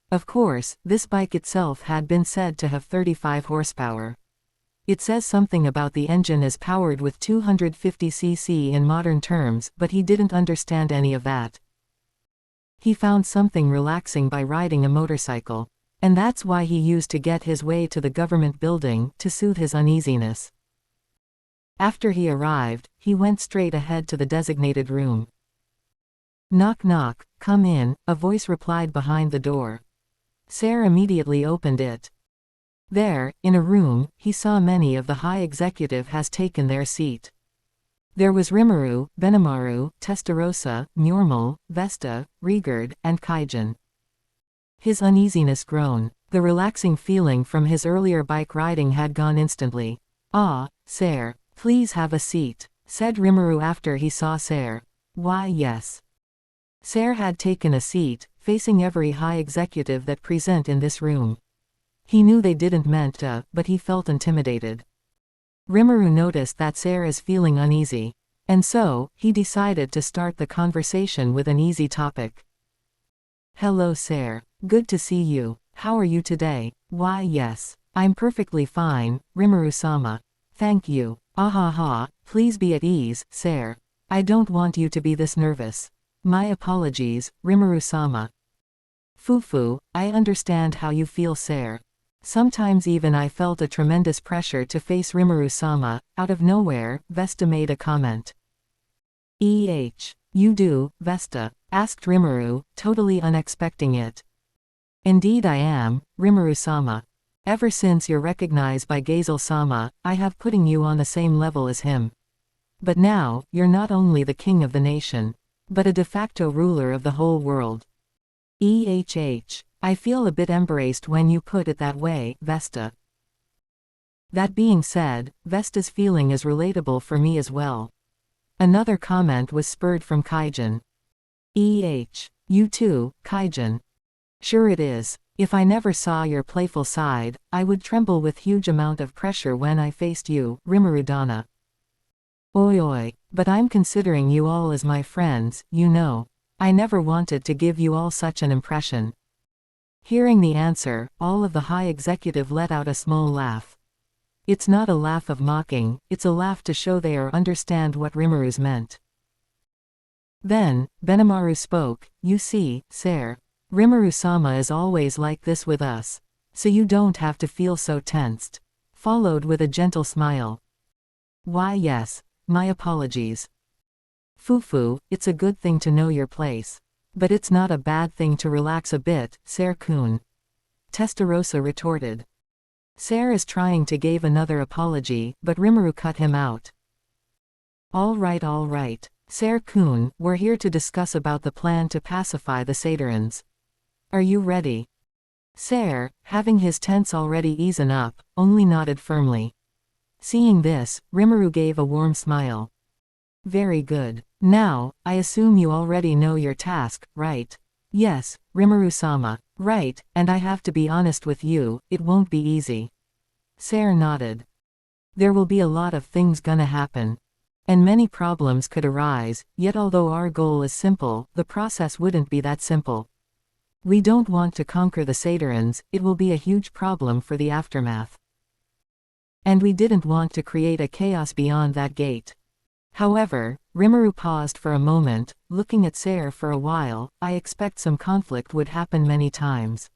Of course, this bike itself had been said to have 35 horsepower. It says something about the engine is powered with 250 cc in modern terms, but he didn't understand any of that. He found something relaxing by riding a motorcycle. And that's why he used to get his way to the government building, to soothe his uneasiness. After he arrived, he went straight ahead to the designated room. Knock knock, come in, a voice replied behind the door. Ser immediately opened it. There, in a room, he saw many of the high executive has taken their seat. There was Rimuru, Benimaru, Testarossa, Murmal, Vesta, Rigard, and Kaijin. His uneasiness grown. The relaxing feeling from his earlier bike riding had gone instantly. Ah, Ser, please have a seat, said Rimuru after he saw Ser. Why yes. Ser had taken a seat, facing every high executive that present in this room. He knew they didn't meant to, but he felt intimidated. Rimuru noticed that Ser is feeling uneasy. And so, he decided to start the conversation with an easy topic. Hello Ser. Good to see you. How are you today? Why yes. I'm perfectly fine, Rimuru-sama. Thank you. Ahaha, please be at ease, Ser. I don't want you to be this nervous. My apologies, Rimuru-sama. Fufu, I understand how you feel Ser. Sometimes even I felt a tremendous pressure to face Rimuru-sama. Out of nowhere, Vesta made a comment. You do, Vesta? Asked Rimuru, totally unexpecting it. Indeed I am, Rimuru-sama. Ever since you're recognized by Gazel-sama, I have putting you on the same level as him. But now, you're not only the king of the nation, but a de facto ruler of the whole world. I feel a bit embarrassed when you put it that way, Vesta. That being said, Vesta's feeling is relatable for me as well. Another comment was spurred from Kaijin. You too, Kaijin. Sure it is. If I never saw your playful side, I would tremble with huge amount of pressure when I faced you, Rimuru-dana. Oi oi, But I'm considering you all as my friends, you know. I never wanted to give you all such an impression. Hearing the answer, all of the high executive let out a small laugh. It's not a laugh of mocking, it's a laugh to show they understand what Rimuru's meant. Then, Benimaru spoke, you see, sir. Rimuru-sama is always like this with us. So you don't have to feel so tensed. Followed with a gentle smile. Why yes. My apologies. Fufu, it's a good thing to know your place. But it's not a bad thing to relax a bit, Sir-kun. Testarossa retorted. Sir is trying to give another apology, but Rimuru cut him out. All right. Sir-kun, we're here to discuss about the plan to pacify the Saturans. Are you ready? Sir, having his tense already easen up, only nodded firmly. Seeing this, Rimuru gave a warm smile. Very good. Now, I assume you already know your task, right? Yes, Rimuru-sama. Right, and I have to be honest with you, it won't be easy. Sir nodded. There will be a lot of things gonna happen. And many problems could arise, yet although our goal is simple, the process wouldn't be that simple. We don't want to conquer the Saturans, it will be a huge problem for the aftermath. And we didn't want to create a chaos beyond that gate. However, Rimuru paused for a moment, looking at Sir for a while. I expect some conflict would happen many times.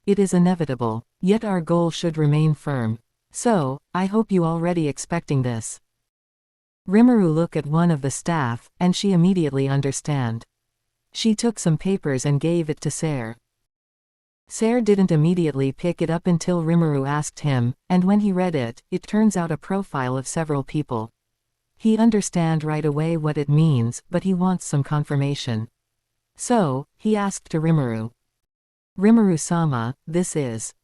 It is inevitable, yet our goal should remain firm. So, I hope you already expecting this. Rimuru looked at one of the staff, and she immediately understand. She took some papers and gave it to Sir. Sir didn't immediately pick it up until Rimuru asked him, and when he read it, it turns out a profile of several people. He understand right away what it means, but he wants some confirmation. So, he asked to Rimuru. Rimuru-sama, this is.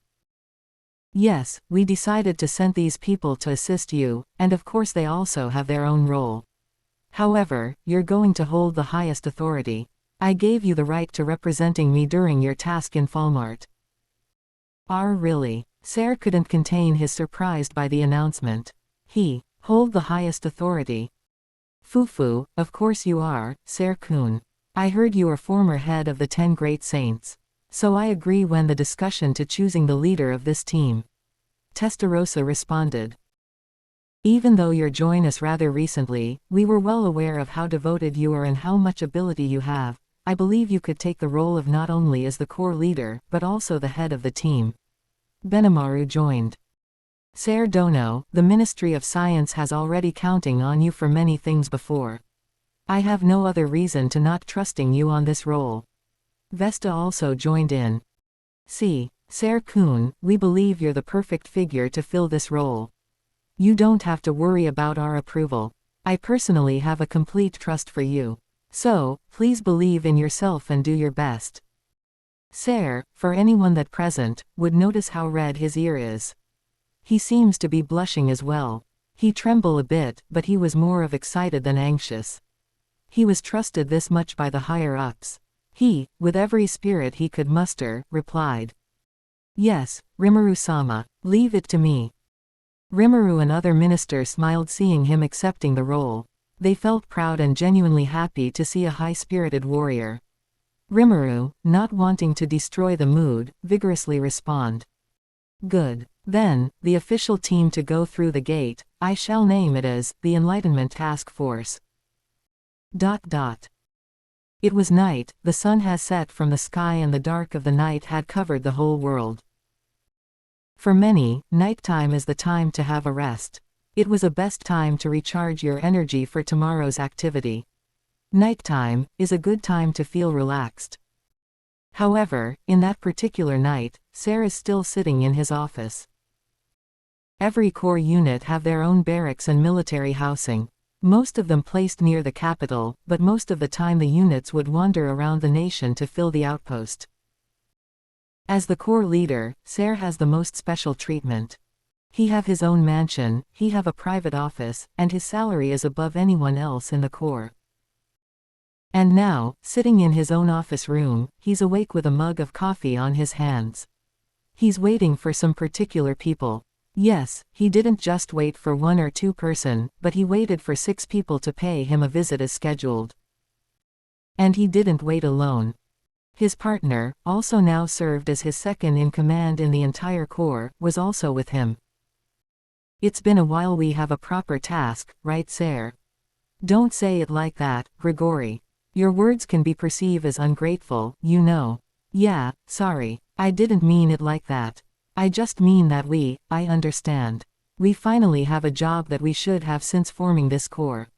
Yes, we decided to send these people to assist you, and of course they also have their own role. However, you're going to hold the highest authority. I gave you the right to representing me during your task in Falmart. Really? Sir couldn't contain his surprise by the announcement. He, hold the highest authority. Fufu, of course you are, Sir-kun. I heard you are former head of the 10 great saints. So I agree when the discussion to choosing the leader of this team. Testarossa responded. Even though you joined us rather recently, we were well aware of how devoted you are and how much ability you have. I believe you could take the role of not only as the core leader, but also the head of the team. Benimaru joined. Sir Dono, the Ministry of Science has already counting on you for many things before. I have no other reason to not trusting you on this role. Vesta also joined in. See, Sir-kun, we believe you're the perfect figure to fill this role. You don't have to worry about our approval. I personally have a complete trust for you. So, please believe in yourself and do your best. Sir, for anyone that present, would notice how red his ear is. He seems to be blushing as well. He trembled a bit, but he was more of excited than anxious. He was trusted this much by the higher-ups. He, with every spirit he could muster, replied. Yes, Rimuru-sama, leave it to me. Rimuru and other ministers smiled seeing him accepting the role. They felt proud and genuinely happy to see a high-spirited warrior. Rimuru, not wanting to destroy the mood, vigorously respond. Good. Then, the official team to go through the gate, I shall name it as, the Enlightenment Task Force. It was night, the sun has set from the sky and the dark of the night had covered the whole world. For many, nighttime is the time to have a rest. It was a best time to recharge your energy for tomorrow's activity. Nighttime is a good time to feel relaxed. However, in that particular night, Sir is still sitting in his office. Every core unit have their own barracks and military housing. Most of them placed near the capital, but most of the time the units would wander around the nation to fill the outpost. As the core leader, Sir has the most special treatment. He have his own mansion, he have a private office, and his salary is above anyone else in the core. And now, sitting in his own office room, he's awake with a mug of coffee on his hands. He's waiting for some particular people. Yes, he didn't just wait for one or two person, but he waited for 6 people to pay him a visit as scheduled. And he didn't wait alone. His partner, also now served as his second in command in the entire corps, was also with him. It's been a while. We have a proper task, right, sir? Don't say it like that, Grigori. Your words can be perceived as ungrateful, you know. Yeah, sorry. I didn't mean it like that. I just mean that I understand. We finally have a job that we should have since forming this corps.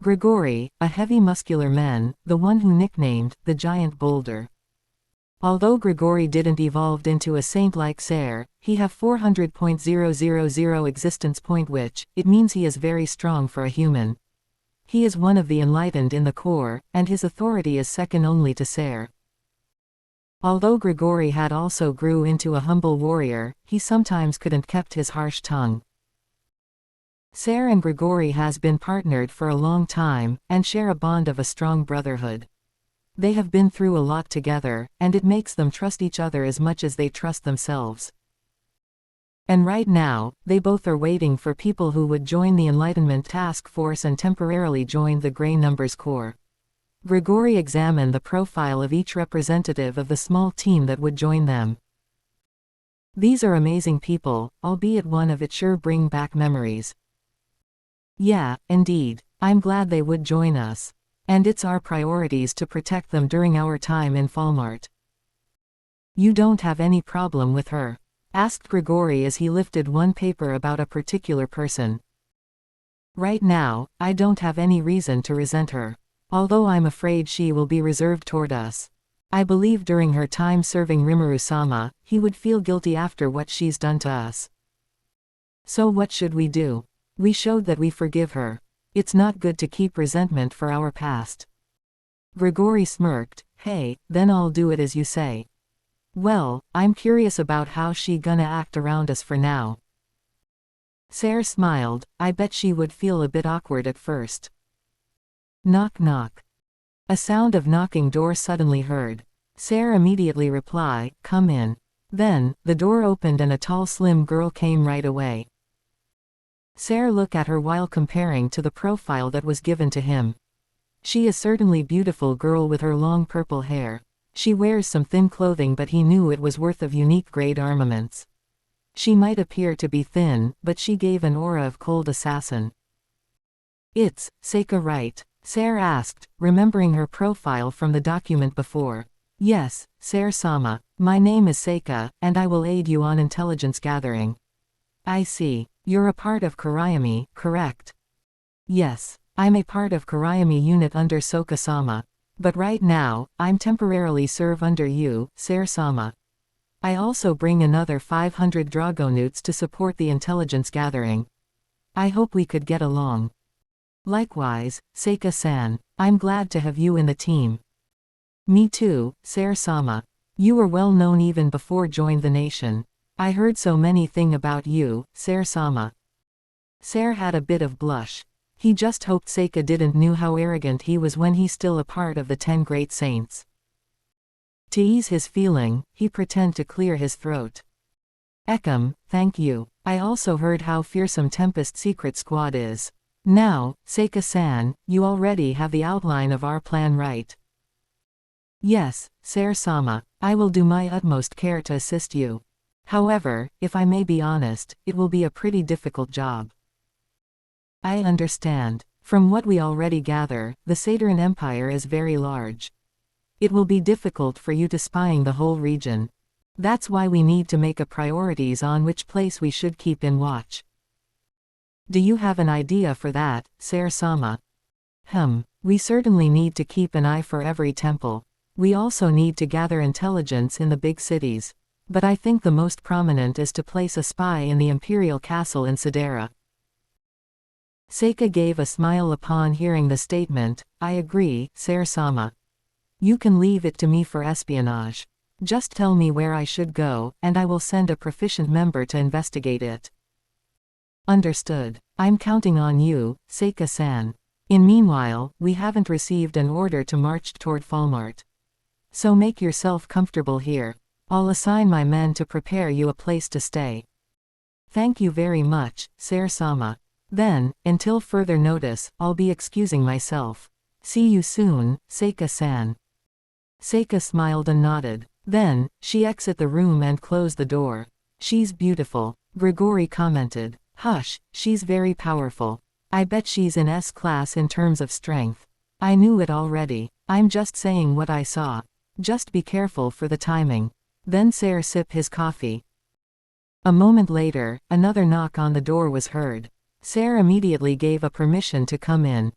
Grigori, a heavy muscular man, the one who nicknamed the giant boulder. Although Grigori didn't evolve into a saint-like Ser, he have 400.000 existence point, which, it means he is very strong for a human. He is one of the enlightened in the corps, and his authority is second only to Ser. Although Grigori had also grew into a humble warrior, he sometimes couldn't kept his harsh tongue. Ser and Grigori has been partnered for a long time, and share a bond of a strong brotherhood. They have been through a lot together, and it makes them trust each other as much as they trust themselves. And right now, they both are waiting for people who would join the Enlightenment Task Force and temporarily join the Grey Numbers Corps. Grigori examined the profile of each representative of the small team that would join them. These are amazing people, albeit one of it sure bring back memories. Yeah, indeed. I'm glad they would join us. And it's our priorities to protect them during our time in Falmart. You don't have any problem with her? Asked Grigori as he lifted one paper about a particular person. Right now, I don't have any reason to resent her. Although I'm afraid she will be reserved toward us. I believe during her time serving Rimuru-sama, he would feel guilty after what she's done to us. So what should we do? We showed that we forgive her. It's not good to keep resentment for our past. Grigori smirked. Hey, then I'll do it as you say. Well, I'm curious about how she gonna act around us for now. Ser smiled. I bet she would feel a bit awkward at first. Knock knock. A sound of knocking door suddenly heard. Ser immediately replied, come in. Then, the door opened and a tall slim girl came right away. Ser looked at her while comparing to the profile that was given to him. She is certainly beautiful girl with her long purple hair. She wears some thin clothing, but he knew it was worth of unique grade armaments. She might appear to be thin, but she gave an aura of cold assassin. It's Seika, right? Ser asked, remembering her profile from the document before. Yes, Ser-sama. My name is Seika, and I will aid you on intelligence gathering. I see. You're a part of Kurayami, correct? Yes. I'm a part of Kurayami unit under Soka-sama. But right now, I'm temporarily serve under you, Ser-sama. I also bring another 500 Dragonutes to support the intelligence gathering. I hope we could get along. Likewise, Seika-san. I'm glad to have you in the team. Me too, Ser-sama. You were well known even before joined the nation. I heard so many thing about you, Ser-sama. Ser had a bit of blush. He just hoped Seika didn't knew how arrogant he was when he's still a part of the 10 great saints. To ease his feeling, he pretend to clear his throat. Ekam, thank you. I also heard how fearsome Tempest secret squad is. Now, Seika-san, you already have the outline of our plan, right? Yes, Ser-sama. I will do my utmost care to assist you. However, if I may be honest, it will be a pretty difficult job. I understand. From what we already gather, the Saturn Empire is very large. It will be difficult for you to spying the whole region. That's why we need to make a priorities on which place we should keep in watch. Do you have an idea for that, Ser-sama? We certainly need to keep an eye for every temple. We also need to gather intelligence in the big cities. But I think the most prominent is to place a spy in the Imperial Castle in Sedera. Seika gave a smile upon hearing the statement. I agree, Ser-sama. You can leave it to me for espionage. Just tell me where I should go, and I will send a proficient member to investigate it. Understood. I'm counting on you, Seika-san. In meanwhile, we haven't received an order to march toward Falmart. So make yourself comfortable here. I'll assign my men to prepare you a place to stay. Thank you very much, Sar-sama. Then, until further notice, I'll be excusing myself. See you soon, Seika-san. Seika smiled and nodded. Then, she exited the room and closed the door. She's beautiful, Grigori commented. Hush, she's very powerful. I bet she's in S-class in terms of strength. I knew it already. I'm just saying what I saw. Just be careful for the timing. Then Sar sipped his coffee. A moment later, another knock on the door was heard. Sar immediately gave a permission to come in.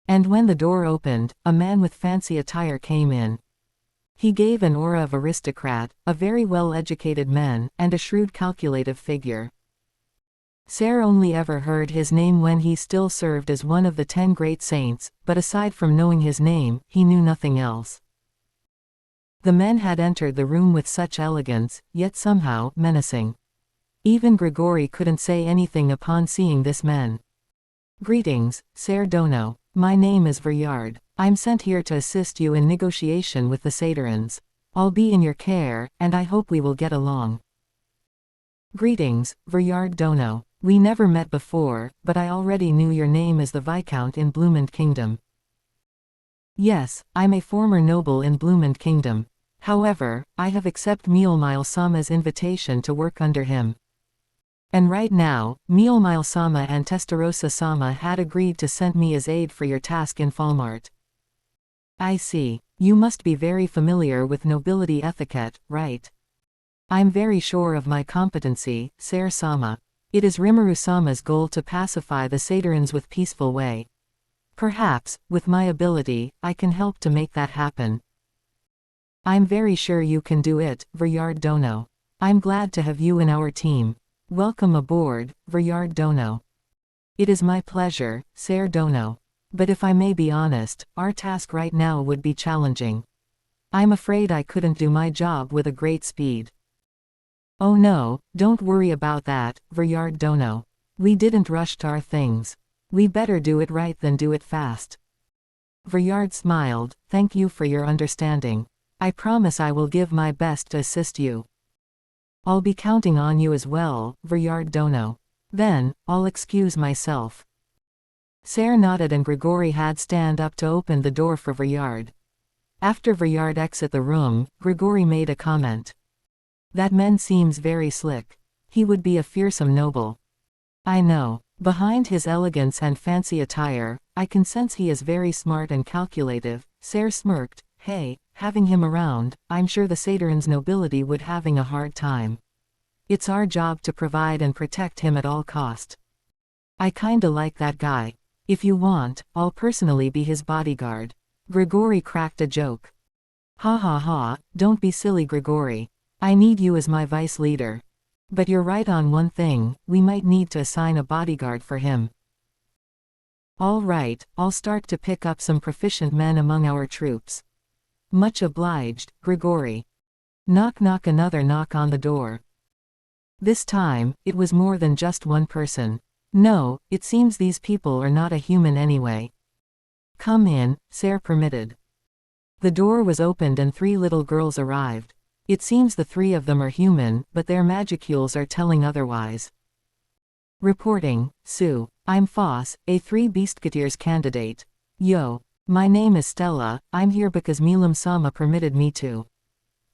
And when the door opened, a man with fancy attire came in. He gave an aura of aristocrat, a very well-educated man, and a shrewd calculative figure. Sar only ever heard his name when he still served as one of the 10 great saints, but aside from knowing his name, he knew nothing else. The men had entered the room with such elegance, yet somehow menacing. Even Grigori couldn't say anything upon seeing this man. Greetings, Sar Dono. My name is Viryard. I'm sent here to assist you in negotiation with the Saturans. I'll be in your care, and I hope we will get along. Greetings, Viryard Dono. We never met before, but I already knew your name as the Viscount in Bloomond Kingdom. Yes, I'm a former noble in Bloomond Kingdom. However, I have accepted Mile-Sama-Sama's invitation to work under him. And right now, Mile-Sama and Testarossa-sama had agreed to send me as aid for your task in Falmart. I see. You must be very familiar with nobility etiquette, right? I'm very sure of my competency, Sar-sama. It is Rimuru-sama's goal to pacify the Saturans with peaceful way. Perhaps, with my ability, I can help to make that happen. I'm very sure you can do it, Viryard Dono. I'm glad to have you in our team. Welcome aboard, Viryard Dono. It is my pleasure, Sar Dono. But if I may be honest, our task right now would be challenging. I'm afraid I couldn't do my job with a great speed. Oh no, don't worry about that, Viryard Dono. We didn't rush our things. We better do it right than do it fast. Viryard smiled. Thank you for your understanding. I promise I will give my best to assist you. I'll be counting on you as well, Viryard Dono. Then, I'll excuse myself. Sar nodded and Grigori had stand up to open the door for Viryard. After Viryard exited the room, Grigori made a comment. That man seems very slick. He would be a fearsome noble. I know. Behind his elegance and fancy attire, I can sense he is very smart and calculative. Sar smirked. Hey, having him around, I'm sure the Saturns' nobility would having a hard time. It's our job to provide and protect him at all cost. I kinda like that guy. If you want, I'll personally be his bodyguard. Grigori cracked a joke. Ha ha ha, don't be silly Grigori. I need you as my vice leader. But you're right on one thing, we might need to assign a bodyguard for him. All right, I'll start to pick up some proficient men among our troops. Much obliged, Grigori. Knock knock, another knock on the door. This time, it was more than just one person. No, it seems these people are not a human anyway. Come in, Sar permitted. The door was opened and 3 little girls arrived. It seems the 3 of them are human, but their magicules are telling otherwise. Reporting, Sue. I'm Foss, a 3 Beastketeers candidate. Yo. My name is Stella, I'm here because Milam-sama permitted me to.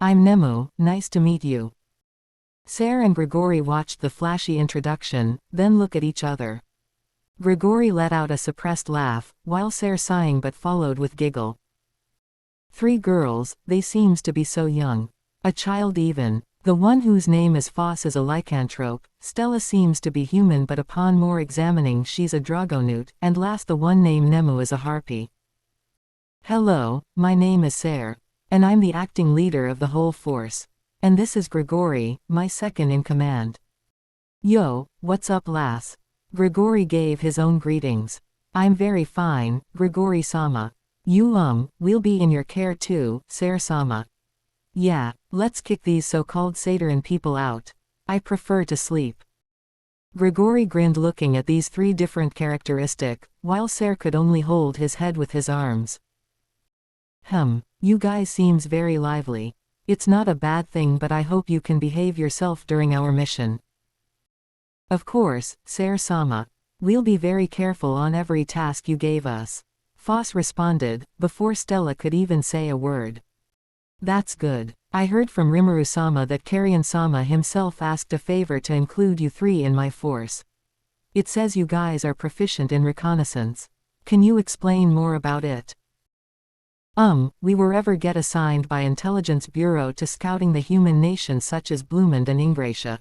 I'm Nemu, nice to meet you. Sar and Grigori watched the flashy introduction, then look at each other. Grigori let out a suppressed laugh, while Sar sighing but followed with giggle. 3 girls, they seems to be so young. A child even. The one whose name is Foss is a lycanthrope, Stella seems to be human but upon more examining she's a dragonute, and last the one named Nemu is a harpy. Hello, my name is Sar. And I'm the acting leader of the whole force. And this is Grigori, my second in command. Yo, what's up lass? Grigori gave his own greetings. I'm very fine, Grigori-sama. We'll be in your care too, Sar-sama. Yeah, let's kick these so-called Sataran people out. I prefer to sleep. Grigori grinned looking at these 3 different characteristics, while Sar could only hold his head with his arms. You guys seems very lively. It's not a bad thing but I hope you can behave yourself during our mission. Of course, Ser-sama. We'll be very careful on every task you gave us. Foss responded, before Stella could even say a word. That's good. I heard from Rimuru-sama that Carrion-sama himself asked a favor to include you three in my force. It says you guys are proficient in reconnaissance. Can you explain more about it? We were ever get assigned by Intelligence Bureau to scouting the human nations such as Bloomond and Ingratia.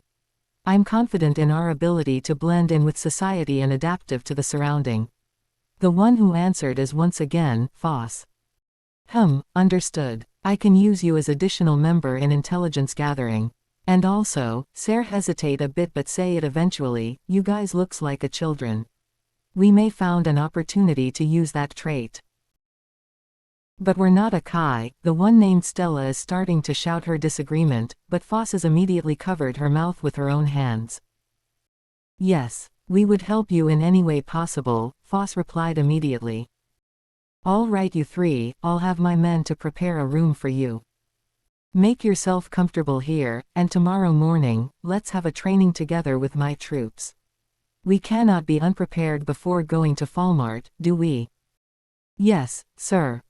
I'm confident in our ability to blend in with society and adaptive to the surrounding. The one who answered is once again, Foss. Understood. I can use you as additional member in intelligence gathering. And also, Ser hesitate a bit but say it eventually, you guys looks like a children. We may found an opportunity to use that trait. But we're not a Kai. The one named Stella is starting to shout her disagreement, but Foss has immediately covered her mouth with her own hands. Yes, we would help you in any way possible, Foss replied immediately. All right you three, I'll have my men to prepare a room for you. Make yourself comfortable here, and tomorrow morning, let's have a training together with my troops. We cannot be unprepared before going to Falmart, do we? Yes, sir.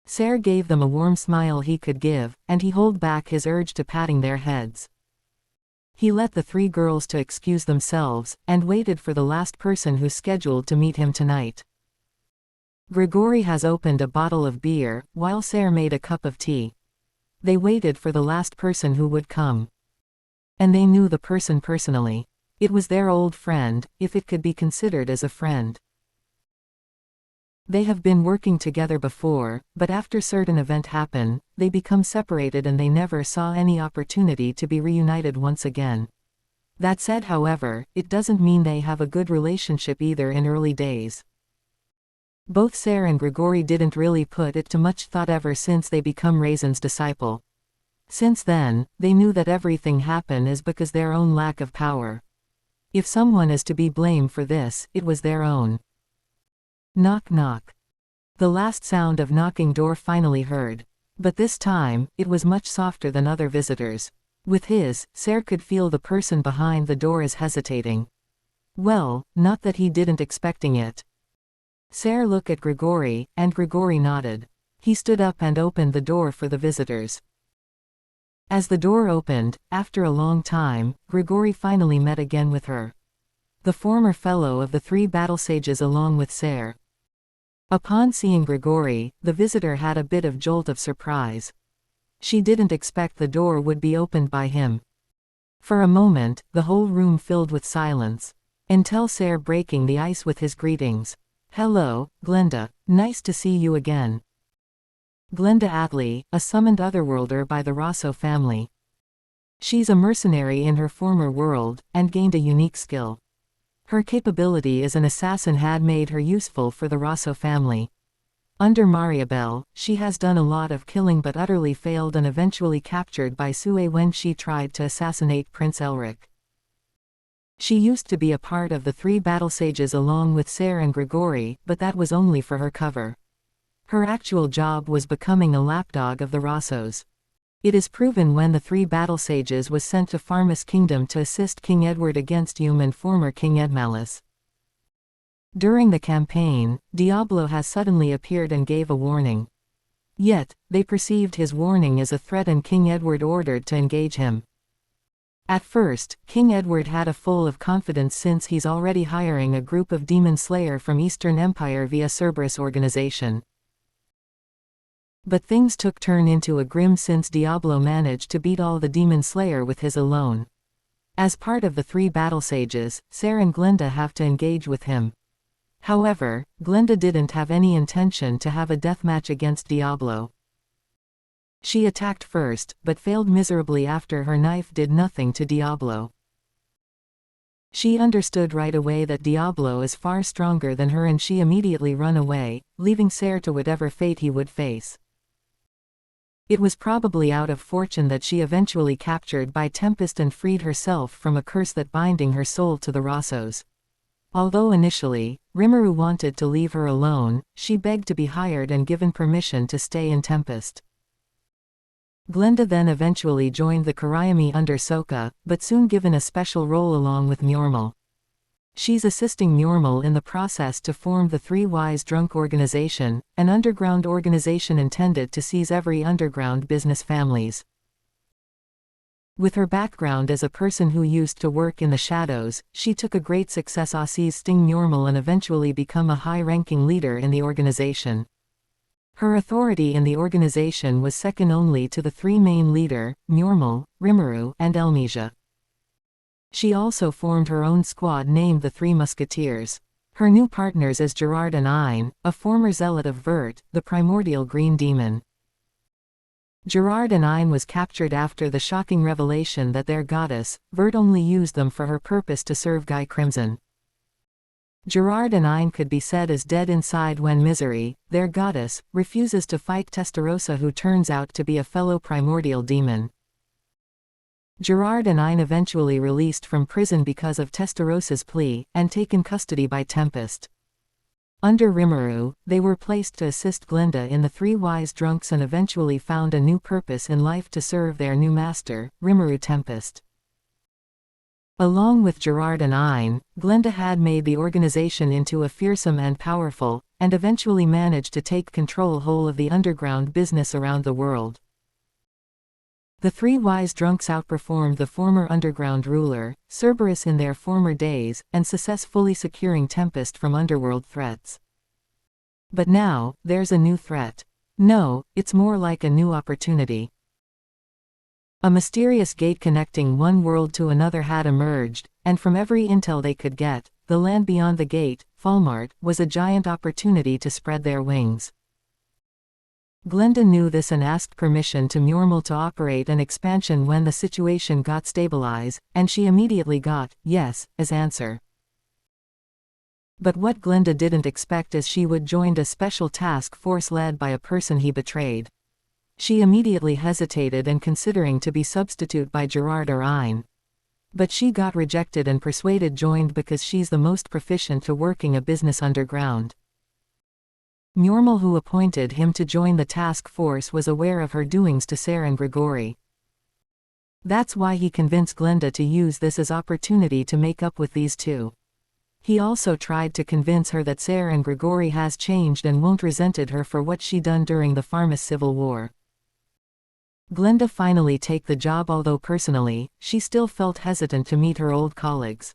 Ser gave them a warm smile he could give, and he held back his urge to patting their heads. He let the three girls to excuse themselves, and waited for the last person who's scheduled to meet him tonight. Grigori has opened a bottle of beer, while Ser made a cup of tea. They waited for the last person who would come. And they knew the person personally. It was their old friend, if it could be considered as a friend. They have been working together before, but after certain event happen, they become separated and they never saw any opportunity to be reunited once again. That said, however, it doesn't mean they have a good relationship either in early days. Both Ser and Grigori didn't really put it to much thought ever since they become Raisin's disciple. Since then, they knew that everything happened is because their own lack of power. If someone is to be blamed for this, it was their own. Knock knock. The last sound of knocking door finally heard. But this time, it was much softer than other visitors. With his, Ser could feel the person behind the door is hesitating. Well, not that he didn't expecting it. Ser looked at Grigori, and Grigori nodded. He stood up and opened the door for the visitors. As the door opened, after a long time, Grigori finally met again with her. The former fellow of the three battle sages along with Ser. Upon seeing Grigori, the visitor had a bit of jolt of surprise. She didn't expect the door would be opened by him. For a moment, the whole room filled with silence. Until Ser breaking the ice with his greetings. Hello, Glenda. Nice to see you again. Glenda Atlee, a summoned otherworlder by the Rosso family. She's a mercenary in her former world, and gained a unique skill. Her capability as an assassin had made her useful for the Rosso family. Under Mariabel, she has done a lot of killing but utterly failed and eventually captured by Sue when she tried to assassinate Prince Elric. She used to be a part of the three battle sages along with Ser and Grigori, but that was only for her cover. Her actual job was becoming a lapdog of the Rossos. It is proven when the three battle sages was sent to Farmus Kingdom to assist King Edward against Hume and former King Edmalus. During the campaign, Diablo has suddenly appeared and gave a warning. Yet, they perceived his warning as a threat and King Edward ordered to engage him. At first, King Edward had a full of confidence since he's already hiring a group of Demon Slayer from Eastern Empire via Cerberus organization. But things took turn into a grim since Diablo managed to beat all the Demon Slayer with his alone. As part of the three battle sages, Ser and Glenda have to engage with him. However, Glenda didn't have any intention to have a deathmatch against Diablo. She attacked first, but failed miserably after her knife did nothing to Diablo. She understood right away that Diablo is far stronger than her and she immediately run away, leaving Ser to whatever fate he would face. It was probably out of fortune that she eventually captured by Tempest and freed herself from a curse that binding her soul to the Rossos. Although initially, Rimuru wanted to leave her alone, she begged to be hired and given permission to stay in Tempest. Glenda then eventually joined the Kurayami under Soka, but soon given a special role along with Mjormal. She's assisting Mjormal in the process to form the Three Wise Drunk organization, an underground organization intended to seize every underground business families. With her background as a person who used to work in the shadows, she took a great success Aussie's sting Mjormal and eventually become a high-ranking leader in the organization. Her authority in the organization was second only to the three main leader, Mjormal, Rimuru, and Elmesia. She also formed her own squad named the Three Musketeers. Her new partners as Gerard and Ein, a former zealot of Vert, the primordial green demon. Gerard and Ein was captured after the shocking revelation that their goddess, Vert, only used them for her purpose to serve Guy Crimson. Gerard and Ein could be said as dead inside when Misery, their goddess, refuses to fight Testarossa, who turns out to be a fellow primordial demon. Gerard and Ein eventually released from prison because of Testarossa's plea, and taken custody by Tempest. Under Rimuru, they were placed to assist Glinda in the Three Wise Drunks and eventually found a new purpose in life to serve their new master, Rimuru Tempest. Along with Gerard and Ein, Glinda had made the organization into a fearsome and powerful, and eventually managed to take control whole of the underground business around the world. The Three Wise Drunks outperformed the former underground ruler, Cerberus, in their former days, and successfully securing Tempest from underworld threats. But now, there's a new threat. No, it's more like a new opportunity. A mysterious gate connecting one world to another had emerged, and from every intel they could get, the land beyond the gate, Falmart, was a giant opportunity to spread their wings. Glinda knew this and asked permission to Mjormal to operate an expansion when the situation got stabilized, and she immediately got yes as answer. But what Glinda didn't expect is she would join a special task force led by a person he betrayed. She immediately hesitated and considering to be substitute by Gerard or Ein. But she got rejected and persuaded joined because she's the most proficient to working a business underground. Mjormal, who appointed him to join the task force, was aware of her doings to Ser and Grigori. That's why he convinced Glinda to use this as opportunity to make up with these two. He also tried to convince her that Ser and Grigori has changed and won't resented her for what she done during the Farmus Civil War. Glinda finally take the job, although personally, she still felt hesitant to meet her old colleagues.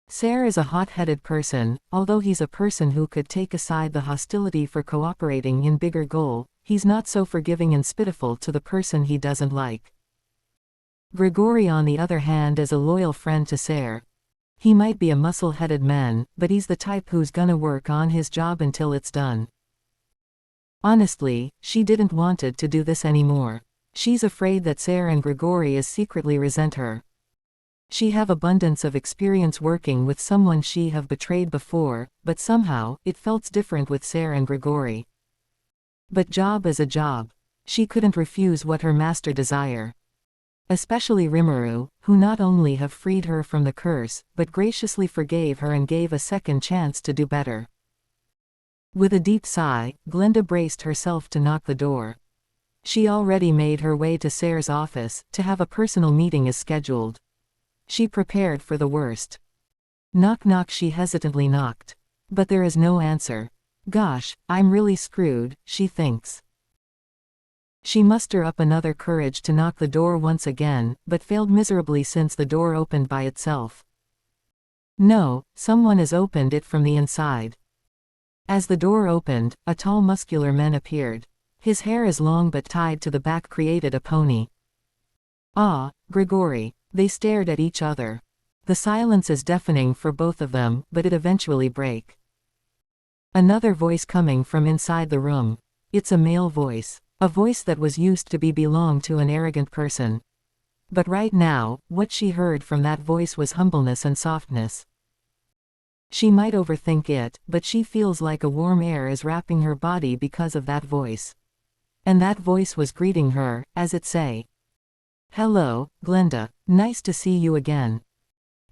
Ser is a hot-headed person, although he's a person who could take aside the hostility for cooperating in bigger goal, he's not so forgiving and spiteful to the person he doesn't like. Grigori, on the other hand, is a loyal friend to Ser. He might be a muscle-headed man, but he's the type who's gonna work on his job until it's done. Honestly, she didn't wanted to do this anymore. She's afraid that Ser and Grigori is secretly resent her. She have abundance of experience working with someone she have betrayed before, but somehow, it felt different with Ser and Grigori. But job is a job. She couldn't refuse what her master desire. Especially Rimuru, who not only have freed her from the curse, but graciously forgave her and gave a second chance to do better. With a deep sigh, Glinda braced herself to knock the door. She already made her way to Ser's office, to have a personal meeting as scheduled. She prepared for the worst. Knock knock, she hesitantly knocked. But there is no answer. Gosh, I'm really screwed, she thinks. She mustered up another courage to knock the door once again, but failed miserably since the door opened by itself. No, someone has opened it from the inside. As the door opened, a tall muscular man appeared. His hair is long but tied to the back created a pony. Ah, Grigori. They stared at each other. The silence is deafening for both of them, but it eventually break. Another voice coming from inside the room. It's a male voice. A voice that was used to belong to an arrogant person. But right now, what she heard from that voice was humbleness and softness. She might overthink it, but she feels like a warm air is wrapping her body because of that voice. And that voice was greeting her, as it say, "Hello, Glinda. Nice to see you again."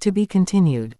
To be continued.